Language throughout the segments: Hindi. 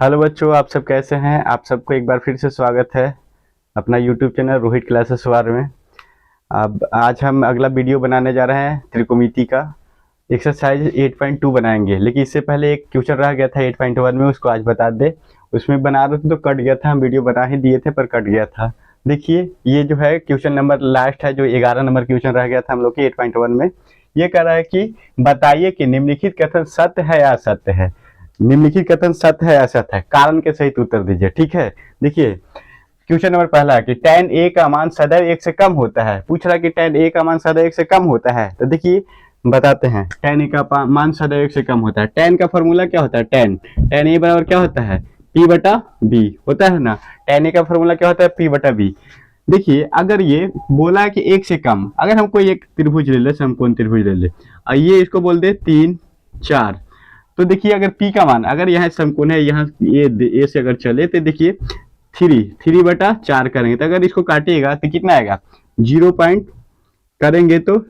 हेलो बच्चों, आप सब कैसे हैं। आप सबको एक बार फिर से स्वागत है अपना यूट्यूब चैनल रोहित क्लासेस वार में। अब आज हम अगला वीडियो बनाने जा रहे हैं त्रिकोणमिति का एक्सरसाइज 8.2 बनाएंगे। लेकिन इससे पहले एक क्वेश्चन रह गया था 8.1 में, उसको आज बता दे। उसमें बना रहे थे तो कट गया था, हम वीडियो बना ही दिए थे पर कट गया था। देखिए ये जो है क्वेश्चन नंबर लास्ट है, जो 11 नंबर क्वेश्चन रह गया था हम लोग के 8.1 में। ये कह रहा है कि बताइए कि निम्नलिखित कथन सत्य है या असत्य है। निम्नलिखित कथन सत्य है या असत्य है, कारण के सहित उत्तर दीजिए। ठीक है, देखिए क्वेश्चन नंबर पहला है कि tan a का मान सदैव 1 से कम होता है। पूछ रहा है कि tan a का मान सदैव 1 से कम होता है, तो देखिए बताते हैं। tan a का मान सदैव 1 से कम होता है। tan का फॉर्मूला क्या होता है, tan a बराबर क्या होता है, p बटा b होता है ना। tan a का फॉर्मूला क्या होता है, p बटा b। देखिए अगर ये बोला है कि 1 से कम, अगर हम कोई एक त्रिभुज ले ले, समकोण त्रिभुज ले ले, और ये इसको बोल दे 3 4, तो देखिए अगर p का मान, अगर यहाँ समकोण है, यहाँ ये से अगर चले तो देखिए 3 बटा 4 करेंगे तो अगर इसको काटिएगा तो कितना आएगा, 0 पॉइंट करेंगे तो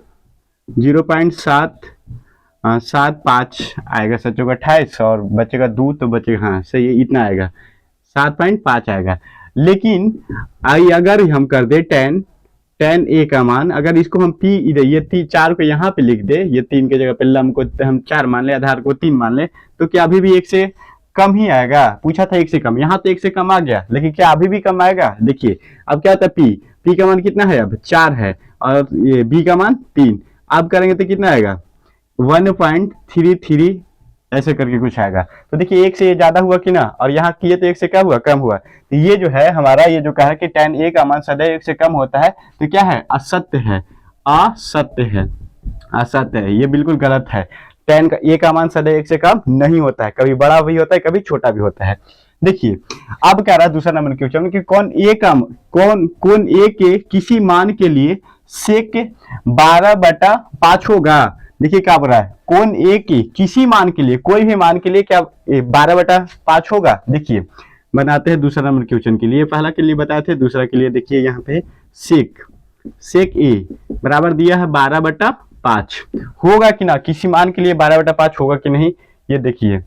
0.775 आएगा। सच्चों का 28 और बचेगा 2 तो बचेगा, हाँ सही है, इतना आएगा 7.5 आएगा। लेकिन आई अगर हम कर दे tan a का मान, अगर इसको हम p इधर ये 4 को यहाँ पे लिख दे, ये 3 के जगह पे लंब को हम 4 मान ले, आधार को 3 मान ले, तो क्या अभी भी 1 से कम ही आएगा। पूछा था 1 से कम, यहाँ तो 1 से कम आ गया, लेकिन क्या अभी भी कम आएगा। देखिए अब क्या होता है, p का मान कितना है, अब 4 है, और ये b का मान 3। अब करेंगे तो कितना आएगा, 1.33 ऐसे करके कुछ आएगा। तो देखिए 1 से ये ज्यादा हुआ कि ना, और यहाँ किए तो 1 से क्या हुआ, कम हुआ। तो ये जो है हमारा, ये जो कहा कि tan a का मान सदैव 1 से कम होता है, तो क्या है, असत्य है, असत्य है, असत्य है, ये बिल्कुल गलत है। tan का a का मान सदैव 1 से कम नहीं होता है, कभी बड़ा भी होता है, कभी छोटा भी होता है। देखिए अब कह रहा है दूसरा नंबर क्वेश्चन कि कौन a के किसी मान के लिए sec 12/5 होगा। देखिए क्या बोल रहा है, कौन a के किसी मान के लिए, कोई भी मान के लिए क्या 12/5 होगा। देखिए बनाते हैं दूसरा नंबर क्वेश्चन के लिए, पहला के लिए बताए थे, दूसरा के लिए देखिए यहाँ पे sec a बराबर दिया है 12/5 होगा कि ना, किसी मान के लिए 12/5 होगा कि नहीं, ये देखिए।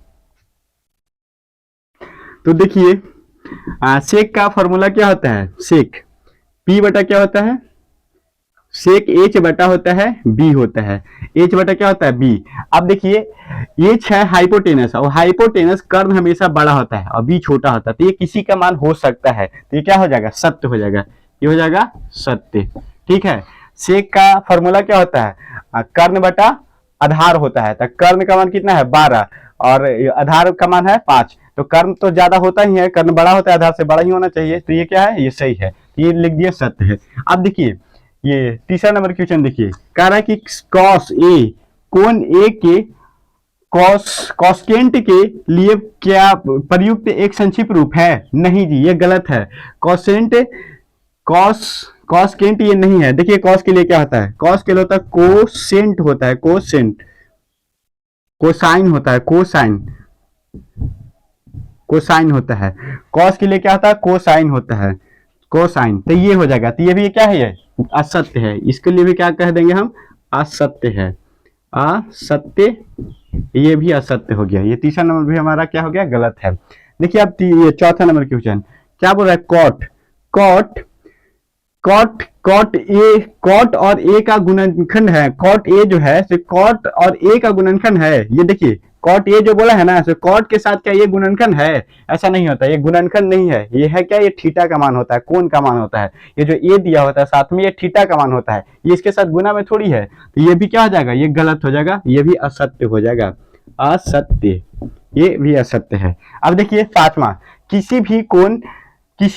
तो देखिए सेक का फॉर्मूला क्या होता है, सेक p बटा क्या होता है, सेक h बटा होता है b होता है। h बटा क्या होता है, b। अब देखिए h है हाइपोटेनस, और हाइपोटेनस कर्ण हमेशा बड़ा होता है और b छोटा होता है, तो ये किसी का मान हो सकता है, तो ये क्या हो जाएगा, सत्य हो जाएगा, ये हो जाएगा सत्य। ठीक है, सेक का फॉर्मूला क्या होता है, कर्ण बटा आधार होता है, तो कर्ण का मान कितना है 12 और आधार का मान है 5, तो कर्ण तो ज्यादा होता ही है, कर्ण बड़ा होता है, आधार से बड़ा ही होना चाहिए, तो ये क्या है, ये सही है, ये लिख दिया सत्य है। अब देखिए ये तीसरा नंबर क्वेश्चन देखिए, कह रहा है कि कॉस ए, कोण ए के कॉस्केंट के लिए क्या प्रयुक्त एक संक्षिप्त रूप है। नहीं जी, ये गलत है। कॉसेंट कॉस्केंट ये नहीं है। देखिए कॉस के लिए क्या होता है, कॉस के लिए होता है कोसेंट होता है, कोसेंट, कोसाइन होता है, कोसाइन, कोसाइन होता है। कॉस के लिए क्या होता है, कोसाइन होता है, कोसाइन, तो ये हो जाएगा। तो ये भी क्या है, ये असत्य है, इसके लिए भी क्या कह देंगे हम, असत्य है, असत्य, ये भी असत्य हो गया। ये तीसरा नंबर भी हमारा क्या हो गया, गलत है। देखिए अब ये चौथा नंबर क्वेश्चन क्या बोल रहा है, cot cot cot cot A, cot और ए का गुणनखंड है, कॉट ए जो है कॉट और ए का गुणनखंड है। ये देखिए कॉट ए जो बोला है ना, कॉट के साथ क्या ये गुणनखंड है, ऐसा नहीं होता, ये गुणनखंड नहीं है, ये है क्या, ये थीटा का मान होता है, कोण का मान होता है। ये जो ए दिया होता है साथ में, ये थीटा का मान होता है, ये इसके साथ गुना में थोड़ी है, तो ये भी क्या हो जाएगा, ये गलत हो जाएगा, ये भी असत्य हो जाएगा, असत्य, ये भी असत्य है। अब देखिए पांचवा, किसी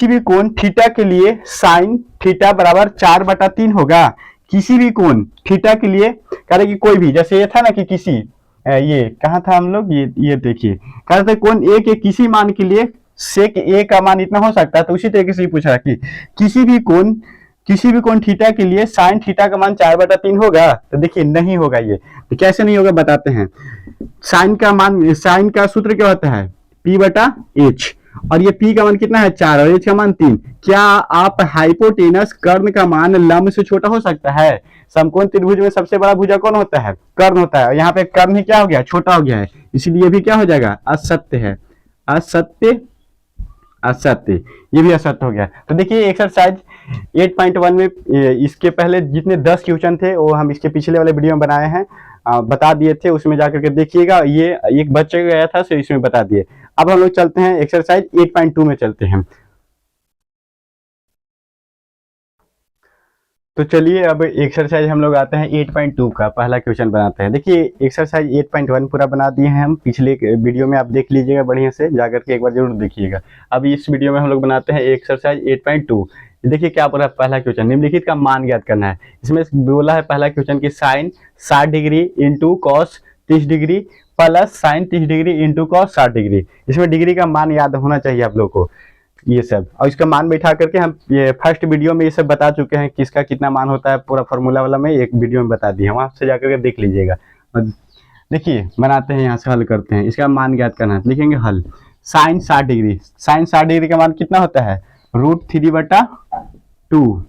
भी कोण थीटा के लिए साइन थीटा बराबर 4/3 होगा। किसी भी कोण थीटा के लिए, कह कि कोई भी, जैसे ये था ना कि किसी, ये कहा था हम लोग, ये देखिए कह रहे थे कोण ए के किसी मान के लिए सेक ए का मान इतना हो सकता है, तो उसी तरीके से ही पूछ रहा कि किसी भी कोण थीटा के लिए साइन थीटा का मान 4/3 होगा। तो देखिए नहीं होगा, ये तो कैसे नहीं होगा बताते हैं। साइन का सूत्र क्या होता है, p/h, और ये p का मान कितना है 4 और h का मान 3। क्या आप हाइपोटेनस कर्ण का मान लंब से छोटा हो सकता है। समकोण त्रिभुज में सबसे बड़ा भुजा कौन होता है, कर्ण होता है, यहाँ पे कर्ण ही क्या हो गया, छोटा हो गया है, इसलिए भी क्या हो जाएगा, असत्य है, असत्य, असत्य, ये भी असत्य हो गया। तो देखिए एक्सरसाइज 8.1 में इसके पहले जितने 10 क्वेश्चन थे वो हम इसके पिछले वाले वीडियो में बनाए हैं, बता दिए थे, उसमें जाकर के देखिएगा, ये एक बच्चे गया था तो इसमें बता दिए। अब हम लोग चलते हैं एक्सरसाइज 8.2 में चलते हैं। तो चलिए अब एक्सरसाइज हम लोग आते हैं 8.2 का पहला क्वेश्चन बनाते हैं। देखिए एक्सरसाइज 8.1 पूरा बना दिए हैं हम, पिछले वीडियो में आप देख लीजिएगा, बढ़िया से जाकर के एक बार जरूर देखिएगा। अब इस वीडियो में हम लोग बनाते हैं एक्सरसाइज 8.2। देखिए क्या बोला पहला क्वेश्चन, निम्नलिखित का मान ज्ञात करना है। इसमें बोला है पहला क्वेश्चन की sine 60 degree into cos 30 degree plus sine 30 degree into cos 60 degree. इसमें डिग्री का मान याद होना चाहिए आप लोग को, ये सब, और इसका मान बैठा करके हम ये फर्स्ट वीडियो में ये सब बता चुके हैं, किसका कितना मान होता है, पूरा फार्मूला वाला में एक वीडियो में बता दिए, वहां से जाकर के देख लीजिएगा। देखिए बनाते हैं, यहाँ से हल करते हैं, इसका मान ज्ञात करना है। लिखेंगे हल, साइन 60 डिग्री, साइन 60 डिग्री का मान कितना होता है, √3/2,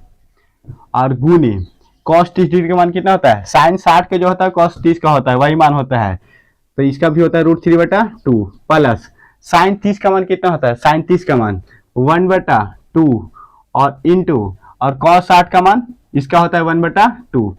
और गुने कॉस 30 डिग्री का मान कितना होता है, साइन 60 का जो होता है कॉस 30 का होता है, वही मान होता है, तो इसका भी होता है √3/2, प्लस साइन 30 का मान कितना होता है, साइन 30 का मान 1/2, और इंटू, और कॉस 60 का मान इसका होता है 1/2।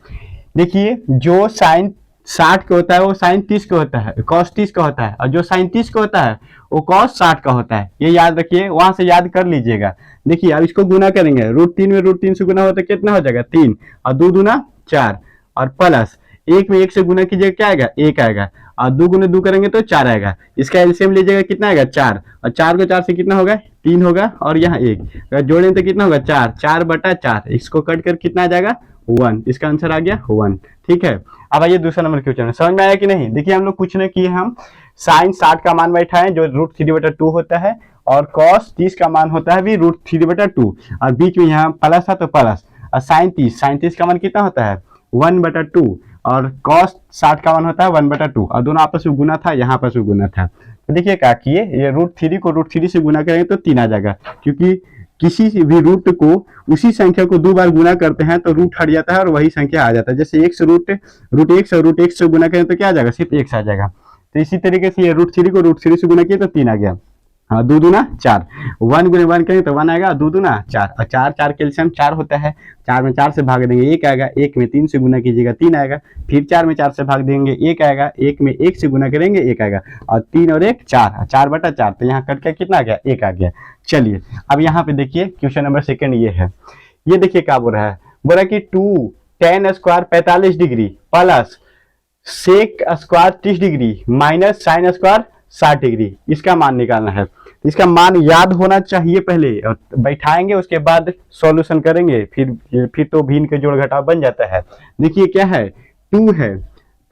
देखिए जो साइन 60 का होता है वो साइन 30 का होता है, कॉस 30 का होता है, और जो साइन 30 का होता है वो कॉस 60 का होता है, ये याद रखिए, वहां से याद कर लीजिएगा। देखिए अब इसको गुना करेंगे, √3 में √3 से गुना होता है कितना हो जाएगा 3, और 2 दूना 4, और प्लस 1 में 1 से गुना कीजिएगा क्या आएगा 1 आएगा, और 2 गुने 2 करेंगे तो 4 आएगा। इसका एलसीएम लीजिएगा कितना आएगा 4, और 4 को 4 से कितना होगा 3 होगा, और यहाँ 1 अगर जोड़ें तो कितना होगा 4, 4/4, इसको कट कर कितना आ जाएगा 1, इसका आंसर आ गया 1। ठीक है, अब आइए दूसरा नंबर क्वेश्चन, समझ में आया कि नहीं। देखिए हम लोग कुछ नहीं किए, हम साइन 60 का मान बैठा है जो √3/2 होता है, और कॉस 30 का मान होता है भी √3/2, और बीच में यहाँ प्लस है तो प्लस, और साइन 30 का मान कितना होता है 1/2, और कॉस 60 का मान होता है 1/2, और दोनों आपस में गुना था, यहाँ आपस में गुना था। तो देखिए क्या किए, ये √3 को √3 से गुना करेंगे तो 3 आ जाएगा, क्योंकि किसी भी रूट को उसी संख्या को 2 बार गुना करते हैं तो रूट हट जाता है और वही संख्या आ जाता है। जैसे एक से √1 से गुना करें तो क्या आ जाएगा, सिर्फ x आ जाएगा। तो इसी तरीके से ये √3 को √3 से गुना किया तो 3 आ गया, हाँ 2 दूना 4, 1 गुने 1 करेंगे तो 1 आएगा, 2 दूना 4, और 4 4 कैल्शियम 4 होता है, 4 में 4 से भाग देंगे 1 आएगा, 1 में 3 से गुना कीजिएगा 3 आएगा, फिर 4 में 4 से भाग देंगे 1 आएगा, 1 में 1 से गुना करेंगे 1 आएगा, और 3 और 1 4, 4/4, तो यहाँ कट के कितना आ गया 1 आ गया। चलिए अब यहाँ पे देखिए क्वेश्चन नंबर सेकंड ये है, ये देखिए क्या बोल रहा है, बोल रहा है कि 2 tan square 45 degree plus sec square 30 degree minus sine square 60 degree, इसका मान निकालना है। इसका मान याद होना चाहिए पहले, और बैठाएंगे उसके बाद सॉल्यूशन करेंगे, फिर तो भिन्न के जोड़ घटाव बन जाता है। देखिए क्या है 2 है,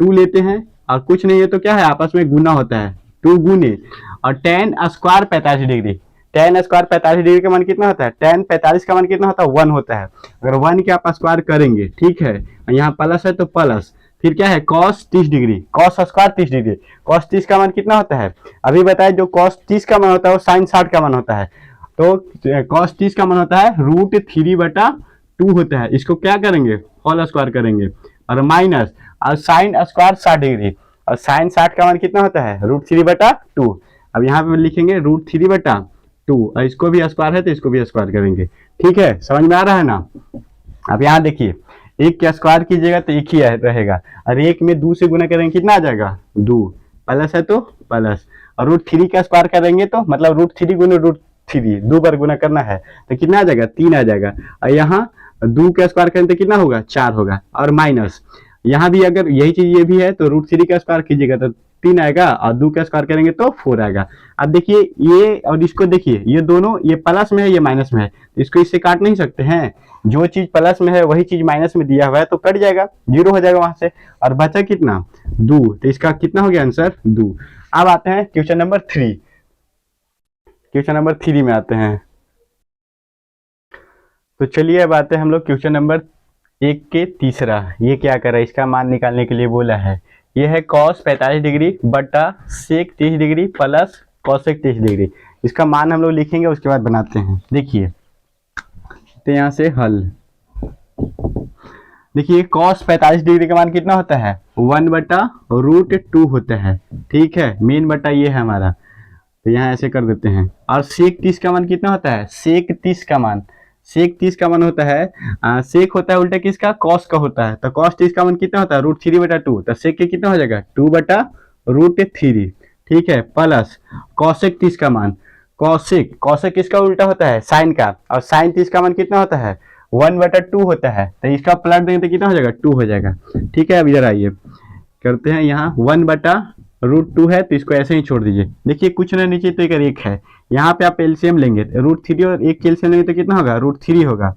2 लेते हैं और कुछ नहीं है तो क्या है आपस में गुना होता है, 2 गुने, और tan square 45 degree, tan square 45 degree का मान कितना होता है, tan 45 का मान कितना होता है 1 होता है, अगर 1 के आप स्क्वायर करेंगे, ठीक है, यहाँ प्लस है तो प्लस, फिर क्या है cos 30 degree, cos square 30 degree, cos 30 का मान कितना होता है, अभी बताए जो cos 30 का मान होता है वो sin 60 का मान होता है, तो cos 30 का मान होता है √3/2 होता है, इसको क्या करेंगे होल स्क्वायर करेंगे, और माइनस, और sin स्क्वायर 60 डिग्री, और sin 60 का मान कितना होता है √3/2। अब यहाँ पे लिखेंगे √3/2, और इसको भी स्क्वायर है तो इसको भी स्क्वायर करेंगे। ठीक है, समझ में आ रहा है ना। अब यहाँ देखिए एक के स्क्वायर कीजिएगा तो एक ही रहेगा, और एक में 2 से गुना करेंगे कितना आ जाएगा 2, प्लस है तो प्लस, और √3 का स्क्वायर करेंगे तो मतलब √3 गुने √3 2 बार गुना करना है तो कितना आ जाएगा 3 आ जाएगा, और यहाँ 2 का स्क्वायर करेंगे तो कितना होगा 4 होगा, और माइनस यहाँ भी अगर यही चीज ये भी है तो √3 का स्क्वायर कीजिएगा तो 3 आएगा, और 2 का स्क्वायर करेंगे तो 4 आएगा। अब देखिए ये और इसको देखिए, ये दोनों ये प्लस में है ये माइनस में है, तो इसको इससे काट नहीं सकते हैं, जो चीज प्लस में है वही चीज माइनस में दिया हुआ है तो कट जाएगा, 0 हो जाएगा वहां से, और बचा कितना 2, तो इसका कितना हो गया आंसर 2। अब आते हैं क्वेश्चन नंबर 3, क्वेश्चन नंबर 3 में आते हैं। तो चलिए अब आते हैं हम लोग क्वेश्चन नंबर 1 के तीसरा, ये क्या कर रहा है, इसका मान निकालने के लिए बोला है, ये है cos 45 डिग्री बटा sec 30 degree plus cosec 30 degree, इसका मान हम लोग लिखेंगे उसके बाद बनाते हैं। देखिए तो यहाँ से हल, देखिए cos 45 डिग्री का मान कितना होता है 1/√2 होता है, ठीक है, मेन बटा ये है हमारा, तो यहाँ ऐसे कर देते हैं। और सेक 30 का मान कितना होता है, सेक 30 का मान, सेक 30 का मान होता है सेक होता है उल्टा किसका, कॉस का होता है। तो कॉस 30 का मान कितना होता है, √3/2। तो सेक के कितना हो जाएगा, 2/√3। ठीक है, प्लस कॉसेक 30 का मान, कॉसेक, कॉसेक किसका उल्टा होता है, साइन का। और साइन 30 का मान कितना होता है, 1/2 होता है। तो इसका प्लट देंगे तो कितना हो जाएगा, 2 हो जाएगा। ठीक है, अब इधर आइए करते हैं, यहाँ 1/√2 है तो इसको ऐसे ही छोड़ दीजिए। देखिए कुछ ना नीचे तो एक है, यहाँ पे आप एलसीएम लेंगे, √3 और 1 के एलसीएम लेंगे तो कितना होगा, √3 होगा।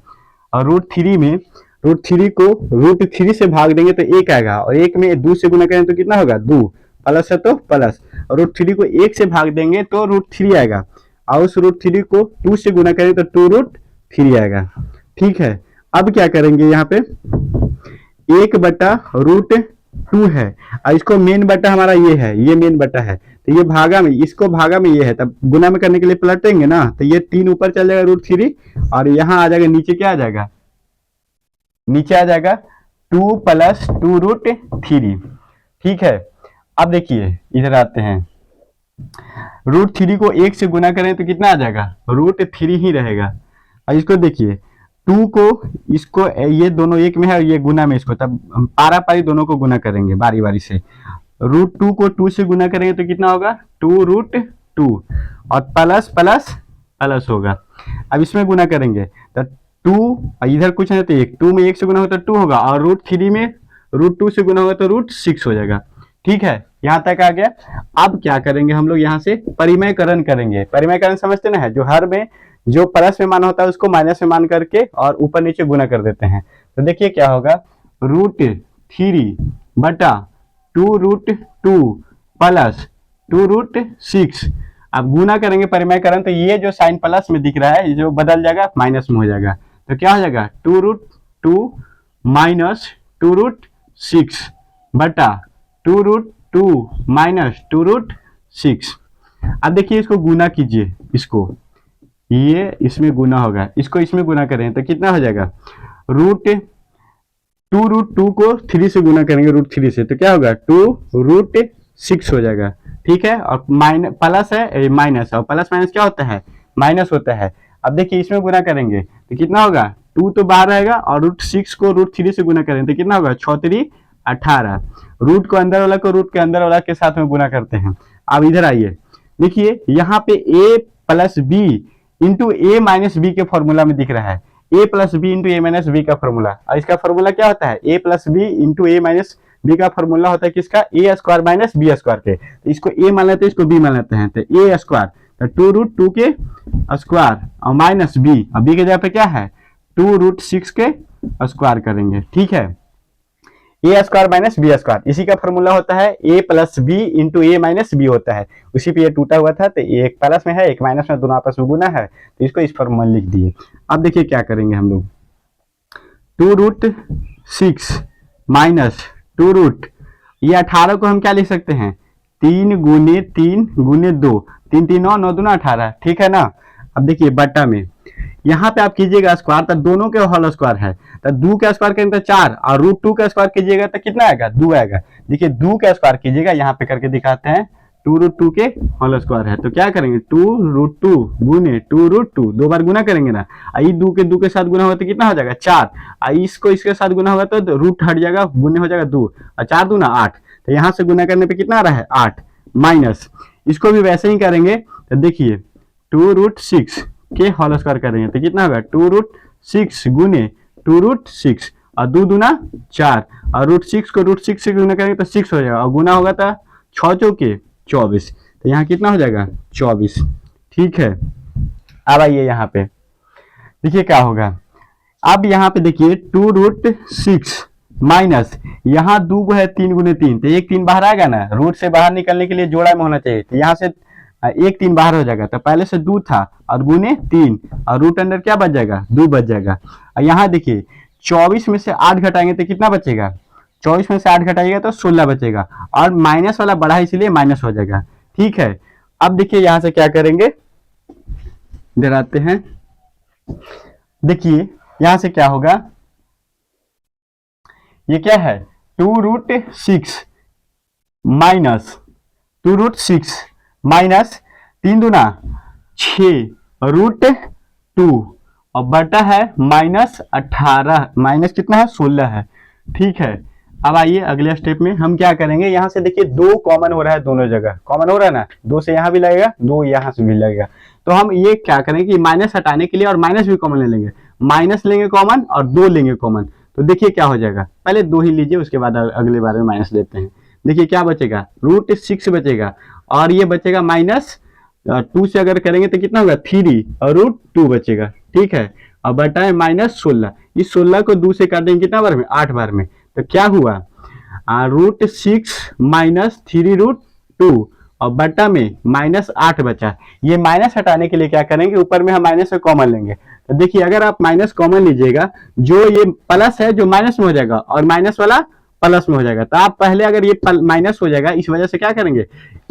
और √3 में √3 को √3 से भाग देंगे तो 1 आएगा, और 1 में 2 से गुना करें तो कितना होगा, 2, प्लस है तो प्लस। और √3 को 1 से भाग देंगे तो √3 आएगा, और उस √3 को 2 से गुना करें तो 2√3 आएगा। ठीक है, अब क्या करेंगे, यहाँ पे 1/√2 है, और इसको मेन बटा हमारा ये है, ये मेन बटा है, तो ये भागा में, इसको भागा में ये है, तब गुना में करने के लिए पलटेंगे ना, तो ये 3 ऊपर चल जाएगा √3, और यहाँ आ जाएगा नीचे, क्या आ जाएगा, नीचे आ जाएगा 2 + 2√3। ठीक है, अब देखिए इधर आते हैं, √3 को 1 से गुना करें तो कितना आ जाएगा, √3 ही रहेगा। और इसको देखिए 2 को, इसको, ये दोनों एक में है और ये गुना में इसको, तब हम पारा पारी दोनों को गुना करेंगे बारी बारी से। √2 को 2 से गुना करेंगे तो कितना होगा, 2√2, और प्लस प्लस प्लस होगा। अब इसमें गुना करेंगे तो 2, इधर कुछ नहीं तो 1, 2 में 1 से गुना होगा तो 2 होगा, और √3 में √2 से गुना होगा तो √6 हो जाएगा। ठीक है, यहाँ तक आ गया। अब क्या करेंगे हम लोग, यहाँ से परिमयकरण करेंगे। परिमयकरण समझते ना है, जो हर में जो प्लस में मान होता है उसको माइनस में मान करके और ऊपर नीचे गुना कर देते हैं। तो देखिए क्या होगा, √3/2√2 प्लस 2√6। अब गुना करेंगे परिमयकरण, तो ये जो साइन प्लस में दिख रहा है, ये जो बदल जाएगा माइनस में हो जाएगा। तो क्या हो जाएगा, 2√2 माइनस 2√6 बटा 2√2 माइनस 2√6। अब देखिए इसको गुना कीजिए, इसको, ये इसमें गुना होगा, इसको इसमें गुना करें तो कितना हो जाएगा, √2 को 3 से गुना करेंगे, √3 से, तो क्या होगा, 2√6 हो जाएगा। ठीक है, और माइनस प्लस है माइनस, और प्लस माइनस क्या होता है, माइनस होता है। अब देखिए इसमें गुना करेंगे तो कितना होगा, 2 तो बाहर रहेगा, और √6 को √3 से गुना करेंगे तो कितना होगा, 6×3 = 18। रूट को अंदर वाला को रूट के अंदर वाला के साथ में गुना करते हैं। अब इधर आइए, देखिए यहाँ पे a + b into a - b के फॉर्मूला में दिख रहा है, a + b into a - b का फॉर्मूला। और इसका फॉर्मूला क्या होता है, a + b into a - b का फॉर्मूला होता है किसका, a² - b² के। तो इसको a मान लेते हैं, इसको b मान लेते हैं, तो a², तो 2√2 के स्क्वायर और माइनस b, और b के जगह पे क्या है, 2√6 के स्क्वायर करेंगे। ठीक है, a² - b², इसी का फॉर्मूला होता है a + b into a - b होता है। उसी पे ये टूटा हुआ था, तो एक प्लस में है एक माइनस में, दोनों आपस में गुना है, तो इसको इस फॉर्मूला लिख दिए। अब देखिए क्या करेंगे हम लोग, 2√6 माइनस 2√, ये 18 को हम क्या लिख सकते हैं, 3 × 3 × 2, 3 3 9 9 2 18। ठीक है ना। अब देखिए बट्टा में यहाँ पे आप कीजिएगा स्क्वायर, तो दोनों के होल स्क्वायर है, तो 2 का स्क्वायर करेंगे तो 4, और √2 का स्क्वायर कीजिएगा तो कितना आएगा, 2 आएगा। देखिए 2 का स्क्वायर कीजिएगा, यहाँ पे करके दिखाते हैं, 2√2 के होल स्क्वायर है, तो क्या करेंगे, 2√2 गुने 2√2, 2 बार गुना करेंगे ना, आई 2 के साथ गुना होगा तो कितना हो जाएगा, 4, और इसको इसके साथ गुना होगा तो रूट हट जाएगा, गुने हो जाएगा 2, और 4 दूना 8, तो यहाँ से गुना करने पे कितना आ रहा है, 8, माइनस इसको भी वैसे ही करेंगे, तो देखिए 2√6 के होल स्क्वायर करेंगे तो कितना होगा, 2√6 गुने 2√6, और 2 दूना 4, और √6 को √6 से गुना करेंगे तो 6 हो जाएगा, और गुना होगा तो 6 चौके 24, तो यहाँ कितना हो जाएगा, 24। ठीक है, अब आइए यहाँ पे देखिए क्या होगा। अब यहाँ पे देखिए 2√6 माइनस, यहाँ 2 है 3 × 3, तो 1 3 बाहर आएगा ना, रूट से बाहर निकलने के लिए जोड़ा में होना चाहिए, तो यहाँ से 1 3 बाहर हो जाएगा, तो पहले से 2 था और गुने 3, और रूट अंदर क्या बच जाएगा, 2 बच जाएगा। और यहाँ देखिए 24 में से 8 घटाएंगे तो कितना बचेगा, 24 में से 8 घटाइएगा तो 16 बचेगा, और माइनस वाला बढ़ा इसलिए माइनस हो जाएगा। ठीक है, अब देखिए यहाँ से क्या करेंगे, इधर आते हैं, देखिए यहाँ से क्या होगा, ये क्या है, 2√6 माइनस 2√6 माइनस 3 दूना 6 रूट 2 और बटा है -18, माइनस कितना है 16 है। ठीक है, अब आइए अगले स्टेप में हम क्या करेंगे, यहाँ से देखिए 2 कॉमन हो रहा है, दोनों जगह कॉमन हो रहा है ना, 2 से यहाँ भी लगेगा, 2 यहाँ से भी लगेगा। तो हम ये क्या करेंगे कि माइनस हटाने के लिए और माइनस भी कॉमन ले लेंगे, माइनस लेंगे कॉमन और 2 लेंगे कॉमन। तो देखिए क्या हो जाएगा, पहले 2 ही लीजिए, उसके बाद अगले बार में माइनस लेते हैं। देखिए क्या बचेगा, रूट 6 बचेगा और ये बचेगा -2 से अगर करेंगे तो कितना होगा 3 और रूट 2 बचेगा। ठीक है, और बटा है -16, इस 16 को 2 से काटेंगे कितना बार में, 8 बार में। तो क्या हुआ, रूट 6 माइनस 3 रूट 2 और बटा में -8 बचा। ये माइनस हटाने के लिए क्या करेंगे, ऊपर में हम माइनस से कॉमन लेंगे। तो देखिए अगर आप माइनस कॉमन लीजिएगा, जो ये प्लस है जो माइनस में हो जाएगा और माइनस वाला प्लस में हो जाएगा। तो आप पहले अगर ये माइनस हो जाएगा, इस वजह से क्या करेंगे,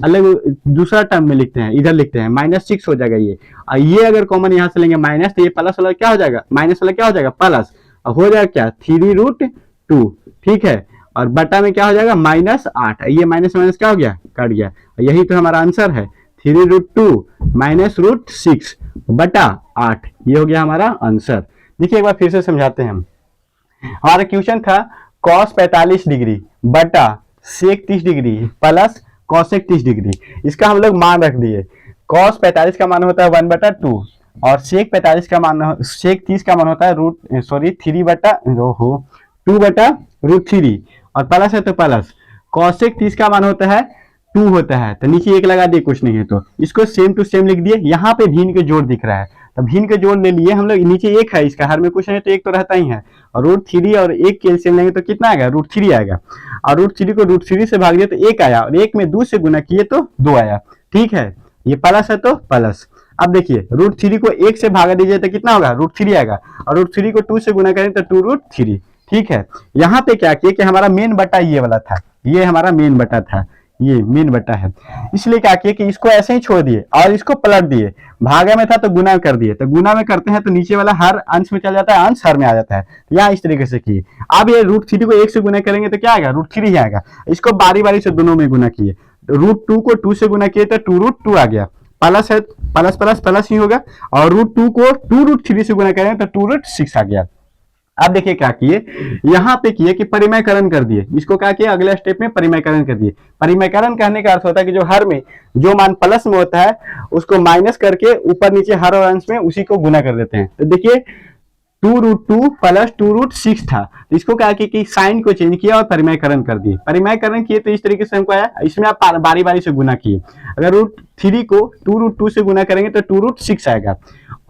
अलग दूसरा टर्म में लिखते हैं, इधर लिखते हैं -6 हो जाएगा ये, और ये अगर कॉमन यहाँ से लेंगे माइनस, तो ये प्लस वाला क्या हो जाएगा, माइनस वाला क्या हो जाएगा प्लस, और हो जाएगा क्या 3 रूट 2। ठीक है, और बटा में क्या हो जाएगा -8, ये माइनस माइनस क्या हो गया, कट गया। यही तो हमारा आंसर है, 3 रूट 2 माइनस रूट 6 बटा 8, ये हो गया हमारा आंसर। देखिए एक बार फिर से समझाते हैं हम। हमारा क्वेश्चन था cos 45 डिग्री बटा sec 30 degree plus cosec 30 degree. इसका हम लोग मान रख दिए। cos 45 का मान होता है 1/2 और sec 45 का मान, sec 30 का मान होता है 2/√3 और प्लस है तो प्लस। cosec 30 का मान होता है 2 होता है, तो नीचे 1 लगा दिए, कुछ नहीं है तो इसको सेम टू सेम लिख दिए। यहाँ पे भिन्न के जोड़ दिख रहा है, तो भिन्न के जोड़ ले लिए हम लोग, नीचे 1 है, इसका हर में कुछ नहीं तो 1 तो रहता ही है, और √3 और 1 के एलसीएम लेंगे तो कितना आएगा, √3 आएगा, और √3 को √3 से भाग दिया तो 1 आया, और 1 में 2 से गुना किए तो 2 आया। ठीक है, ये प्लस है तो प्लस। अब देखिए √3 को 1 से भागा दीजिए तो कितना होगा, √3 आएगा, और √3 को 2 से गुना करें तो 2√3। ठीक है, यहाँ पे क्या किए कि हमारा मेन बटा ये वाला था, ये हमारा मेन बटा था, ये मेन बटा है, इसलिए क्या किए कि इसको ऐसे ही छोड़ दिए और इसको पलट दिए। भागा में था तो गुना कर दिए, तो गुना में करते हैं तो नीचे वाला हर अंश में चल जाता है, अंश हर में आ जाता है। यहाँ इस तरीके से किए। अब ये √3 को 1 से गुना करेंगे तो क्या आएगा, √3 ही आएगा। इसको बारी बारी से दोनों में गुना किए, √2 को 2 से गुना किए तो 2√2 आ गया, प्लस है प्लस प्लस प्लस ही होगा, और √2 को 2√3 से गुना करेंगे तो 2√6 आ गया। अब देखिए क्या किए, यहाँ पे किए कि परिमयकरण कर दिए, इसको क्या किया, अगले स्टेप में परिमयकरण कर दिए। परिमयकरण कहने का अर्थ होता है कि जो हर में जो मान प्लस में होता है उसको माइनस करके ऊपर नीचे हर और अंश में उसी को गुना कर देते हैं। तो देखिए 2√2 प्लस 2√6 था, तो इसको क्या किया कि साइन को चेंज किया और परिमयकरण कर दिए। परिमयकरण किए तो इस तरीके से हमको आया, इसमें आप बारी बारी से गुना किए। अगर √3 को 2√2 से गुना करेंगे तो 2√6 आएगा,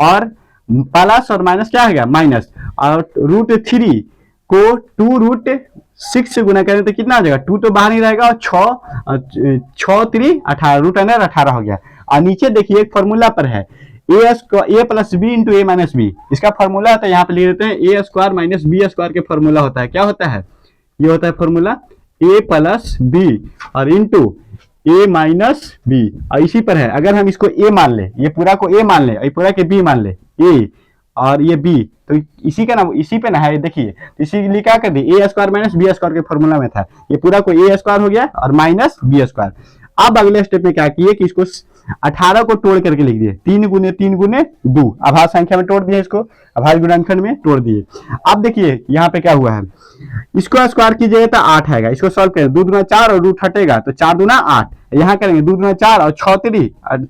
और प्लस और माइनस क्या आएगा, माइनस, और √3 को 2√6 से गुना करें तो कितना आ जाएगा, 2 तो बाहर ही रहेगा, और 6 3 18, √18 हो गया। और नीचे देखिए एक फॉर्मूला पर है a plus B into A minus B, इसका फॉर्मूला होता है, यहाँ पे लिख देते हैं a square minus B square के फॉर्मूला होता है। क्या होता है, ये होता है फॉर्मूला a प्लस बी और इंटू a माइनस बी, और इसी पर है। अगर हम इसको a मान ले, ये पूरा को a मान ले, ये पूरा के b मान ले, a और ये b, तो इसी का ना इसी पे ना है, देखिए इसीलिए क्या कर दिए, a square minus B square के फॉर्मूला में था, ये पूरा को a स्क्वायर हो गया और माइनस बी स्क्वायर। अब अगले स्टेप में क्या किए कि इसको 18 को तोड़ करके लिख दिए, 3 गुने 3 गुने 2, अभाज्य संख्या में तोड़ दिए, इसको अभाज्य गुणनखंड में तोड़ दिए। अब देखिए यहाँ पे क्या हुआ है, इसको स्क्वायर कीजिएगा तो 8 आएगा, इसको सॉल्व करें, 2 दूना 4 और रूट हटेगा तो 4 दूना 8, यहाँ करेंगे 2 दूना 4 और 6 3 और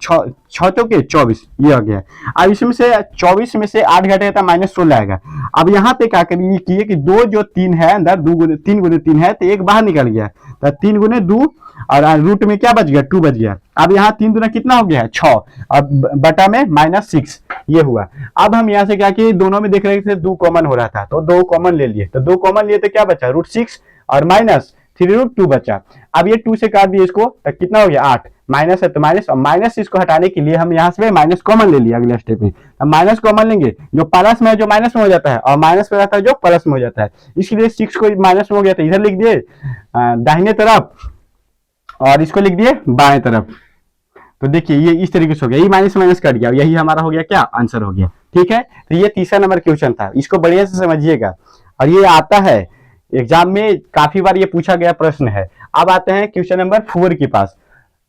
6 चौके 24, ये हो गया। अब इसमें से 24 में से 8 घटेगा तो -16 आएगा। अब यहाँ पे क्या करिए किए कि 2 जो 3 है अंदर, 3 गुने 3 है तो 1 बाहर निकल गया, तो 3 गुने 2 और रूट में क्या बच गया, 2 बच गया। अब यहाँ 3 दूना कितना हो गया है, 6, अब बटा में -6, ये हुआ। अब हम यहाँ से क्या किए, दोनों में देख रहे थे 2 कॉमन हो रहा था, तो 2 कॉमन ले लिए, तो 2 कॉमन लिए तो क्या बचा, √6 और माइनस 3√2 बचा। अब ये 2 से काट दिए इसको तो कितना हो गया 8, माइनस है तो माइनस, और माइनस इसको हटाने के लिए हम यहाँ से माइनस कॉमन ले लिया अगले स्टेप में। अब माइनस कॉमन लेंगे, जो प्लस में है जो माइनस में हो जाता है, और माइनस में रहता है जो प्लस में हो जाता है, इसलिए 6 को माइनस में हो गया तो इधर लिख दिए दाहिने तरफ, और इसको लिख दिए बाएं तरफ। तो देखिए ये इस तरीके से हो गया, ये माइनस माइनस कट गया, यही हमारा हो गया क्या, आंसर हो गया। ठीक है, तो ये तीसरा नंबर क्वेश्चन था, इसको बढ़िया से समझिएगा, और ये आता है एग्जाम में, काफी बार ये पूछा गया प्रश्न है। अब आते हैं क्वेश्चन नंबर 4 के पास।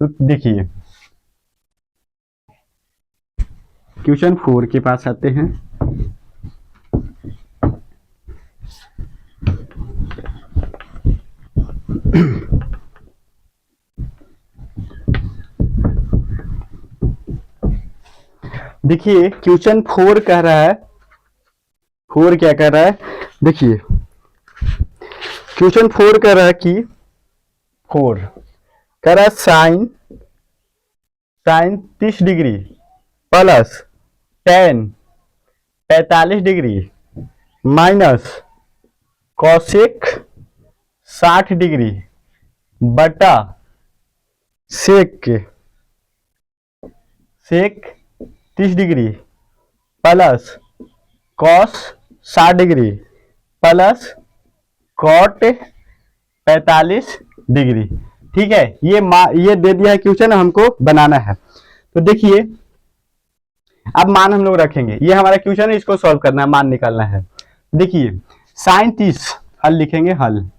तो देखिए क्वेश्चन 4 के पास आते हैं। देखिए क्वेश्चन 4 कह रहा है, 4 क्या कह रहा है, देखिए क्वेश्चन 4 कह रहा है कि 4 कह रहा है sine 30 degree plus tan 45 degree minus cosec 60 degree बटा sec 30 degree plus cos 60 degree plus cot 45 degree. ठीक है, ये दे दिया है क्वेश्चन, हमको बनाना है। तो देखिए अब मान हम लोग रखेंगे, ये हमारा क्वेश्चन है, इसको सॉल्व करना है, मान निकालना है। देखिए साइन 30 हल लिखेंगे, हल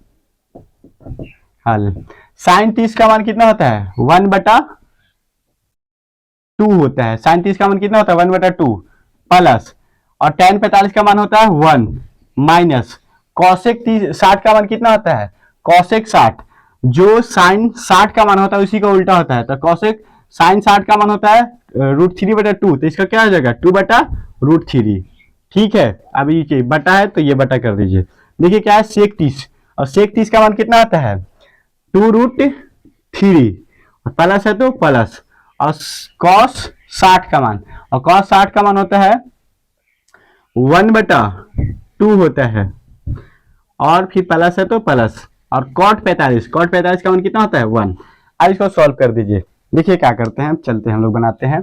साइन 30 का मान कितना होता है 1/2 होता है। साइन 30 का मान कितना होता है 1/2 प्लस और tan 45 का मान होता है 1 माइनस कॉसेक 60 का मान कितना होता है कॉसेक 60, जो साइन 60 का मान होता है उसी का उल्टा होता है। तो कॉसेक साइन 60 का मान होता है √3/2, तो इसका क्या हो जाएगा 2/√3। ठीक है, अब ये बटा है तो ये बटा कर दीजिए। देखिए क्या है सेक 30, और सेक 30 का मान कितना आता है 2√3 प्लस है तो प्लस, और कॉस 60 का मान, और कॉस 60 का मान होता है 1/2 होता है, और फिर प्लस है तो प्लस, और कॉट 45 का मान कितना होता है 1। अब इसको सॉल्व कर दीजिए। देखिए क्या करते हैं, चलते हैं हम लोग बनाते हैं।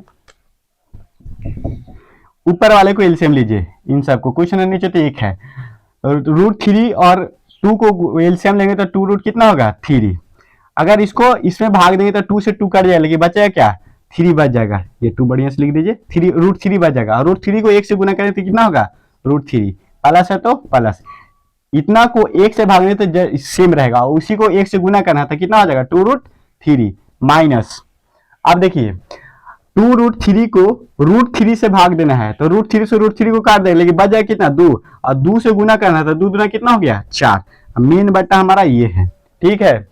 ऊपर वाले को एलसीएम लीजिए, इन सबको क्वेश्चन है नीचे तो 1 है, √3 और 2 को एलसीएम लेंगे तो 2 रूट कितना होगा 3। अगर इसको इसमें भाग देंगे तो 2 से 2 कट जाएगा, लेकिन बचेगा क्या 3 बच जाएगा। ये 2 बढ़िया से लिख दीजिए, √3 बच जाएगा, और √3 को 1 से गुना करें तो कितना होगा √3 प्लस है तो प्लस, इतना को 1 से भागने तो सेम रहेगा, उसी को 1 से गुना करना है तो कितना हो जाएगा 2√3 माइनस। अब देखिए 2√3 को √3 से भाग देना है तो √3 से √3 को काट देंगे, लेकिन बच जाएगा कितना 2, और 2 से गुना करना है तो 2 गुना कितना हो गया 4। मेन बट्टा हमारा ये है। ठीक है,